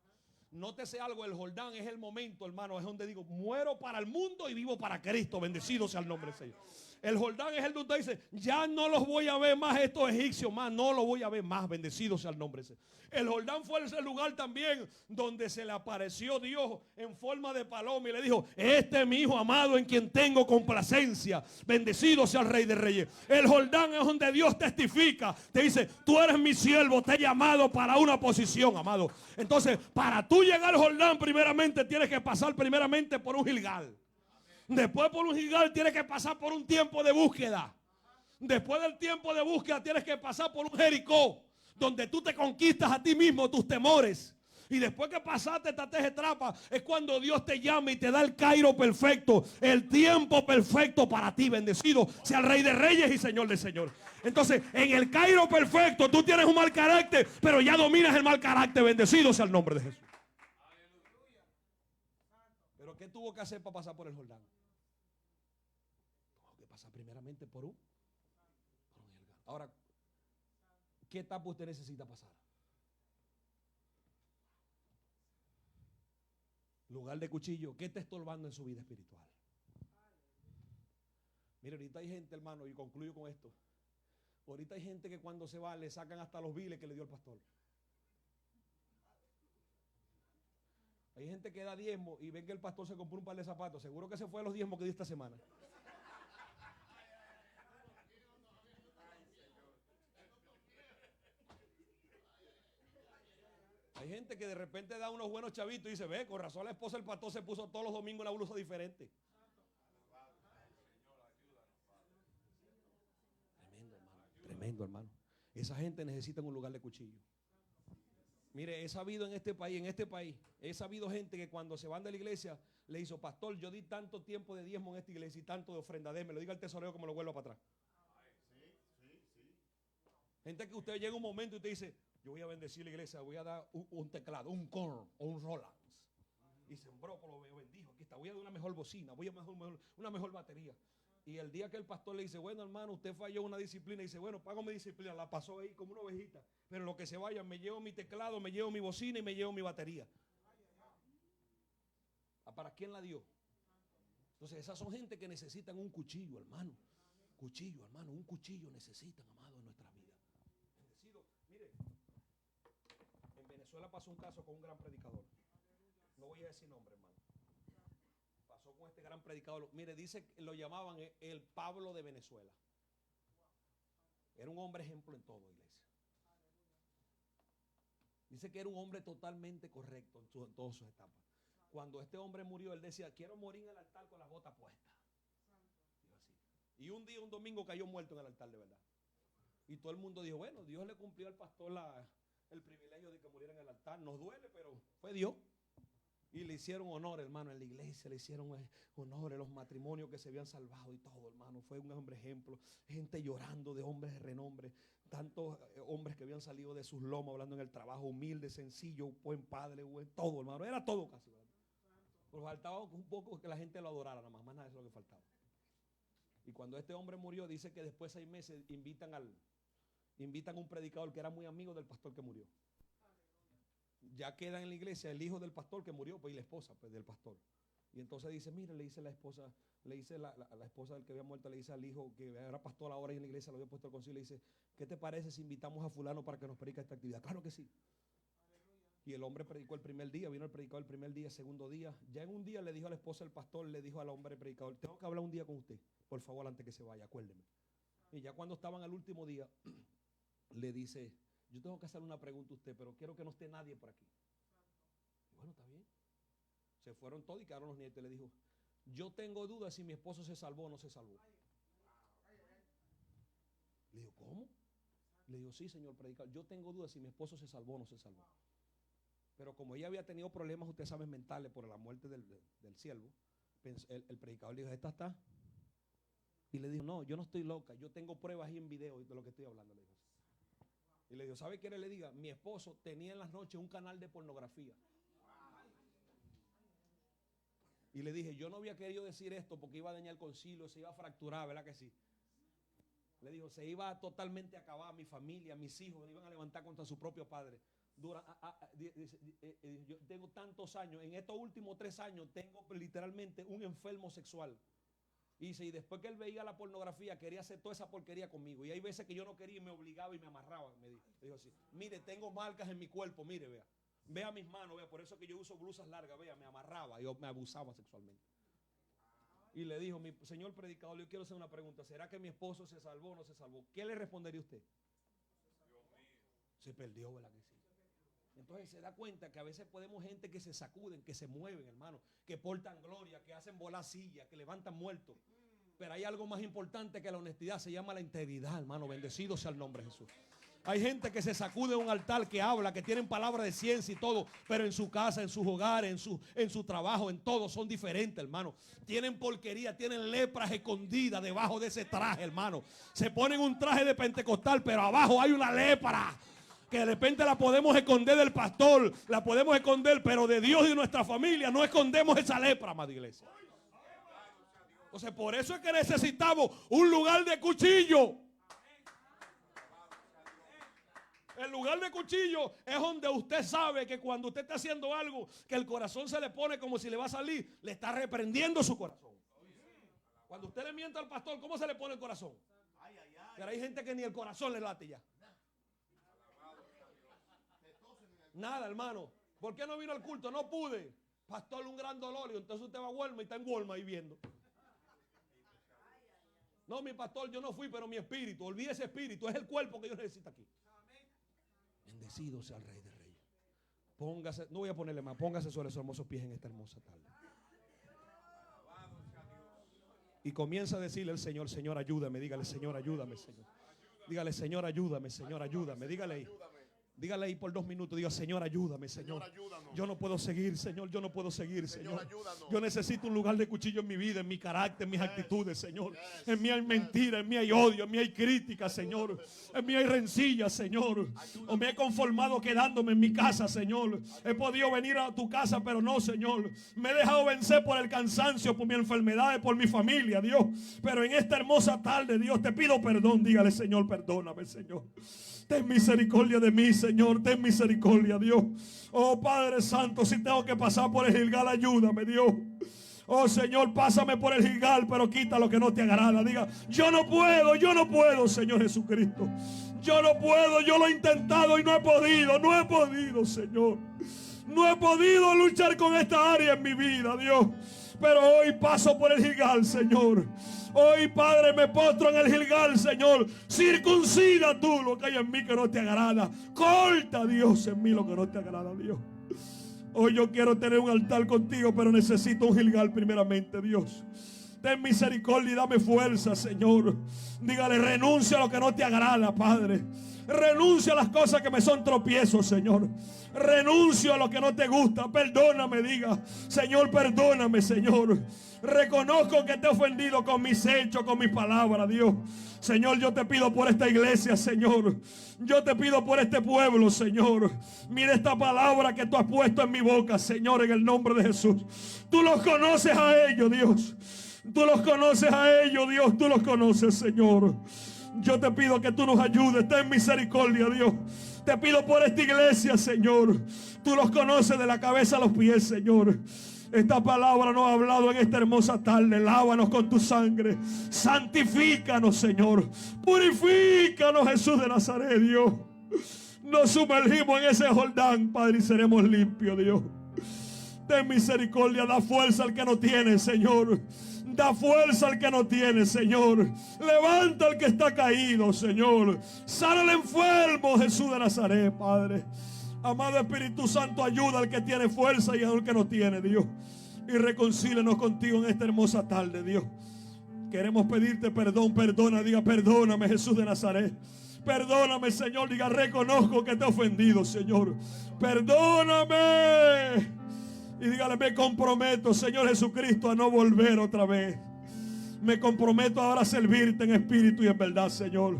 Nótese algo, el Jordán es el momento, hermano, es donde digo, muero para el mundo y vivo para Cristo, bendecido sea el nombre del Señor. El Jordán es el donde dice, ya no los voy a ver más estos egipcios, más no los voy a ver más, bendecido sea el nombre del Señor. El Jordán fue ese lugar también donde se le apareció Dios en forma de paloma y le dijo, este es mi hijo amado en quien tengo complacencia, bendecido sea el Rey de Reyes. El Jordán es donde Dios testifica, te dice, tú eres mi siervo, te he llamado para una posición, amado. Entonces, para tú llegar al Jordán, primeramente tienes que pasar primeramente por un Gilgal. Después por un Gilgal tienes que pasar por un tiempo de búsqueda. Después del tiempo de búsqueda tienes que pasar por un Jericó, donde tú te conquistas a ti mismo tus temores. Y después que pasaste esta etapa es cuando Dios te llama y te da el Cairo perfecto, el tiempo perfecto para ti. Bendecido sea el Rey de Reyes y Señor de Señores. Entonces en el Cairo perfecto tú tienes un mal carácter, pero ya dominas el mal carácter. Bendecido sea el nombre de Jesús. Pero ¿qué tuvo que hacer para pasar por el Jordán? Tuvo que pasar primeramente por un Gilgal. Ahora, ¿qué etapa usted necesita pasar? Lugar de cuchillo, ¿qué te está estorbando en su vida espiritual? Mire, ahorita hay gente, hermano, y concluyo con esto. Ahorita hay gente que cuando se va le sacan hasta los biles que le dio el pastor. Hay gente que da diezmo y ven que el pastor se compró un par de zapatos. Seguro que se fue a los diezmos que dio esta semana. Hay gente que de repente da unos buenos chavitos y dice, ve, con razón la esposa del pastor se puso todos los domingos una blusa diferente. Tremendo, hermano. Tremendo, hermano. Esa gente necesita un lugar de cuchillo. Mire, he sabido en este país, he sabido gente que cuando se van de la iglesia le hizo, pastor, yo di tanto tiempo de diezmo en esta iglesia y tanto de ofrenda, me lo diga el tesorero que me lo vuelva para atrás. Gente que usted llega un momento y usted dice, yo voy a bendecir la iglesia, voy a dar un teclado, un Korn o un Roland. Y sembró, lo bendijo, aquí está, voy a dar una mejor bocina, voy a dar una mejor batería. Y el día que el pastor le dice, bueno hermano, usted falló una disciplina, y dice, bueno, pago mi disciplina, la pasó ahí como una ovejita, pero lo que se vaya, me llevo mi teclado, me llevo mi bocina y me llevo mi batería. ¿Para quién la dio? Entonces esas son gente que necesitan un cuchillo, hermano. Cuchillo, hermano, un cuchillo necesitan, amado, en nuestras vidas. Bendecido, mire, en Venezuela pasó un caso con un gran predicador. No voy a decir nombre, hermano. Pasó con este gran predicador. Mire, dice que lo llamaban el Pablo de Venezuela. Era un hombre ejemplo en todo, iglesia. Dice que era un hombre totalmente correcto en todas sus etapas. Cuando este hombre murió, él decía, quiero morir en el altar con las botas puestas. Dijo así. Y un día, un domingo, cayó muerto en el altar de verdad. Y todo el mundo dijo, bueno, Dios le cumplió al pastor el privilegio de que muriera en el altar. Nos duele, pero fue Dios. Y le hicieron honor, hermano, en la iglesia, le hicieron honor a los matrimonios que se habían salvado y todo, hermano. Fue un hombre ejemplo. Gente llorando de hombres de renombre. Tantos hombres que habían salido de sus lomos hablando en el trabajo, humilde, sencillo, buen padre, buen todo, hermano. Era todo casi, ¿verdad? Pero faltaba un poco que la gente lo adorara, nada más nada, eso es lo que faltaba. Y cuando este hombre murió, dice que después de 6 meses invitan a un predicador que era muy amigo del pastor que murió. Ya queda en la iglesia el hijo del pastor que murió, pues, y la esposa, pues, del pastor. Y entonces dice, mire, le dice la esposa del que había muerto, le dice al hijo que era pastor ahora y en la iglesia, lo había puesto al concilio, le dice, ¿qué te parece si invitamos a fulano para que nos predique esta actividad? Claro que sí. Y el hombre predicó el primer día, vino el predicador el primer día, segundo día. Ya en un día le dijo a la esposa del pastor, le dijo al hombre predicador, tengo que hablar un día con usted, por favor, antes que se vaya, acuérdeme. Y ya cuando estaban al último día, le dice, yo tengo que hacerle una pregunta a usted, pero quiero que no esté nadie por aquí. Y bueno, está bien. Se fueron todos y quedaron los nietos. Le dijo, yo tengo dudas si mi esposo se salvó o no se salvó. Le dijo, ¿cómo? Le dijo, sí, señor predicador, yo tengo dudas si mi esposo se salvó o no se salvó. Pero como ella había tenido problemas, usted sabe, mentales por la muerte del siervo, el predicador le dijo, ¿esta está? Y le dijo, no, yo no estoy loca, yo tengo pruebas ahí en video de lo que estoy hablando. Le dijo. Y le dijo, ¿sabe qué le diga? Mi esposo tenía en las noches un canal de pornografía. Y le dije, yo no había querido decir esto porque iba a dañar el concilio, se iba a fracturar, ¿verdad que sí? Le dijo, se iba a totalmente acabar mi familia, mis hijos, iban a levantar contra su propio padre. Yo tengo tantos años, en estos últimos 3 años tengo literalmente un enfermo sexual. Y después que él veía la pornografía, quería hacer toda esa porquería conmigo. Y hay veces que yo no quería y me obligaba y me amarraba. Me dijo así, mire, tengo marcas en mi cuerpo, mire, vea mis manos, vea, por eso que yo uso blusas largas, vea, me amarraba y me abusaba sexualmente. Y le dijo, mi señor predicador, yo quiero hacer una pregunta, ¿será que mi esposo se salvó o no se salvó? ¿Qué le respondería usted? Se perdió, ¿verdad que sí? Entonces se da cuenta que a veces podemos gente que se sacuden, que se mueven, hermano, que portan gloria, que hacen volar sillas, que levantan muertos. Pero hay algo más importante que la honestidad, se llama la integridad, hermano. Bendecido sea el nombre de Jesús. Hay gente que se sacude un altar, que habla, que tienen palabras de ciencia y todo, pero en su casa, en sus hogares, en su trabajo, en todo son diferentes, hermano. Tienen porquería, tienen lepras escondidas debajo de ese traje, hermano. Se ponen un traje de pentecostal, pero abajo hay una lepra que de repente la podemos esconder del pastor, la podemos esconder, pero de Dios y de nuestra familia no escondemos esa lepra, amada iglesia. Entonces por eso es que necesitamos un lugar de cuchillo. El lugar de cuchillo es donde usted sabe que cuando usted está haciendo algo, que el corazón se le pone como si le va a salir, le está reprendiendo su corazón. Cuando usted le miente al pastor, ¿cómo se le pone el corazón? Pero hay gente que ni el corazón le late ya. Nada, hermano. ¿Por qué no vino al culto? No pude. Pastor, un gran dolor. Y entonces usted va a Walmart y está en Walmart ahí viendo. No, mi pastor, yo no fui, pero mi espíritu. Olvide ese espíritu. Es el cuerpo que yo necesito aquí. Bendecido sea el Rey de Reyes. Póngase, no voy a ponerle más. Póngase sobre esos hermosos pies en esta hermosa tarde. Y comienza a decirle al Señor, Señor, ayúdame. Dígale, Señor, ayúdame, Señor. Dígale, Señor, ayúdame, Señor, ayúdame. Dígale ahí. Dígale ahí por 2 minutos. Diga, Señor, ayúdame, Señor. Yo no puedo seguir, Señor. Yo no puedo seguir, Señor. Yo necesito un lugar de cuchillo en mi vida, en mi carácter, en mis actitudes, Señor. En mí hay mentira, en mí hay odio, en mí hay crítica, Señor. En mí hay rencilla, Señor. O me he conformado quedándome en mi casa, Señor. He podido venir a tu casa, pero no, Señor. Me he dejado vencer por el cansancio, por mi enfermedad, por mi familia, Dios. Pero en esta hermosa tarde, Dios, te pido perdón. Dígale, Señor, perdóname, Señor. Ten misericordia de mí, Señor. Ten misericordia, Dios. Oh, Padre Santo, si tengo que pasar por el Gilgal, ayúdame, Dios. Oh, Señor, pásame por el Gilgal, pero quita lo que no te agrada. Diga, yo no puedo, Señor Jesucristo. Yo no puedo, yo lo he intentado y no he podido, Señor. No he podido luchar con esta área en mi vida, Dios. Pero hoy paso por el Gilgal, Señor. Hoy, Padre, me postro en el Gilgal, Señor. Circuncida tú lo que hay en mí que no te agrada. Corta, Dios, en mí lo que no te agrada, Dios. Hoy yo quiero tener un altar contigo, pero necesito un Gilgal primeramente, Dios. Ten misericordia y dame fuerza, Señor. Dígale, renuncia a lo que no te agrada, Padre. Renuncia a las cosas que me son tropiezos, Señor. Renuncio a lo que no te gusta. Perdóname, diga, Señor, perdóname, Señor. Reconozco que te he ofendido con mis hechos, con mis palabras, Dios. Señor, yo te pido por esta iglesia, Señor. Yo te pido por este pueblo, Señor. Mira esta palabra que tú has puesto en mi boca, Señor, en el nombre de Jesús. Tú los conoces a ellos, Dios. Tú los conoces a ellos, Dios. Tú los conoces, Señor. Yo te pido que tú nos ayudes. Ten misericordia, Dios. Te pido por esta iglesia, Señor. Tú los conoces de la cabeza a los pies, Señor. Esta palabra nos ha hablado en esta hermosa tarde. Lávanos con tu sangre. Santifícanos, Señor. Purifícanos, Jesús de Nazaret, Dios. Nos sumergimos en ese Jordán, Padre, y seremos limpios, Dios. Ten misericordia. Da fuerza al que no tiene, Señor. Da fuerza al que no tiene, Señor. Levanta al que está caído, Señor. Sana al enfermo, Jesús de Nazaret, Padre. Amado Espíritu Santo, ayuda al que tiene fuerza y al que no tiene, Dios. Y reconcílenos contigo en esta hermosa tarde, Dios. Queremos pedirte perdón, perdona, diga, perdóname, Jesús de Nazaret. Perdóname, Señor, diga, reconozco que te he ofendido, Señor. Perdóname. Y dígale, me comprometo, Señor Jesucristo, a no volver otra vez. Me comprometo ahora a servirte en espíritu y en verdad, Señor.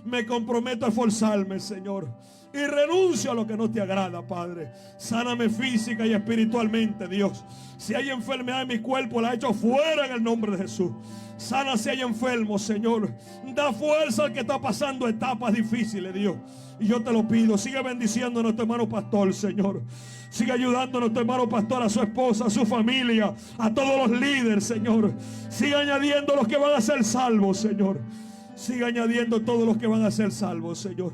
Me comprometo a esforzarme, Señor. Y renuncio a lo que no te agrada, Padre. Sáname física y espiritualmente, Dios. Si hay enfermedad en mi cuerpo, la echo fuera en el nombre de Jesús. Sana si hay enfermos, Señor. Da fuerza al que está pasando etapas difíciles, Dios. Y yo te lo pido, sigue bendiciendo a nuestro hermano pastor, Señor. Sigue ayudando a nuestro hermano pastor, a su esposa, a su familia, a todos los líderes, Señor. Sigue añadiendo los que van a ser salvos, Señor. Sigue añadiendo todos los que van a ser salvos, Señor.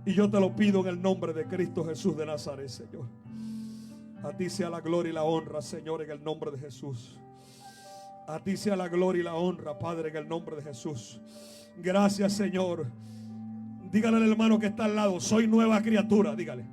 Y yo te lo pido en el nombre de Cristo Jesús de Nazaret, Señor. A ti sea la gloria y la honra, Señor, en el nombre de Jesús. A ti sea la gloria y la honra, Padre, en el nombre de Jesús. Gracias, Señor. Dígale al hermano que está al lado, soy nueva criatura, dígale.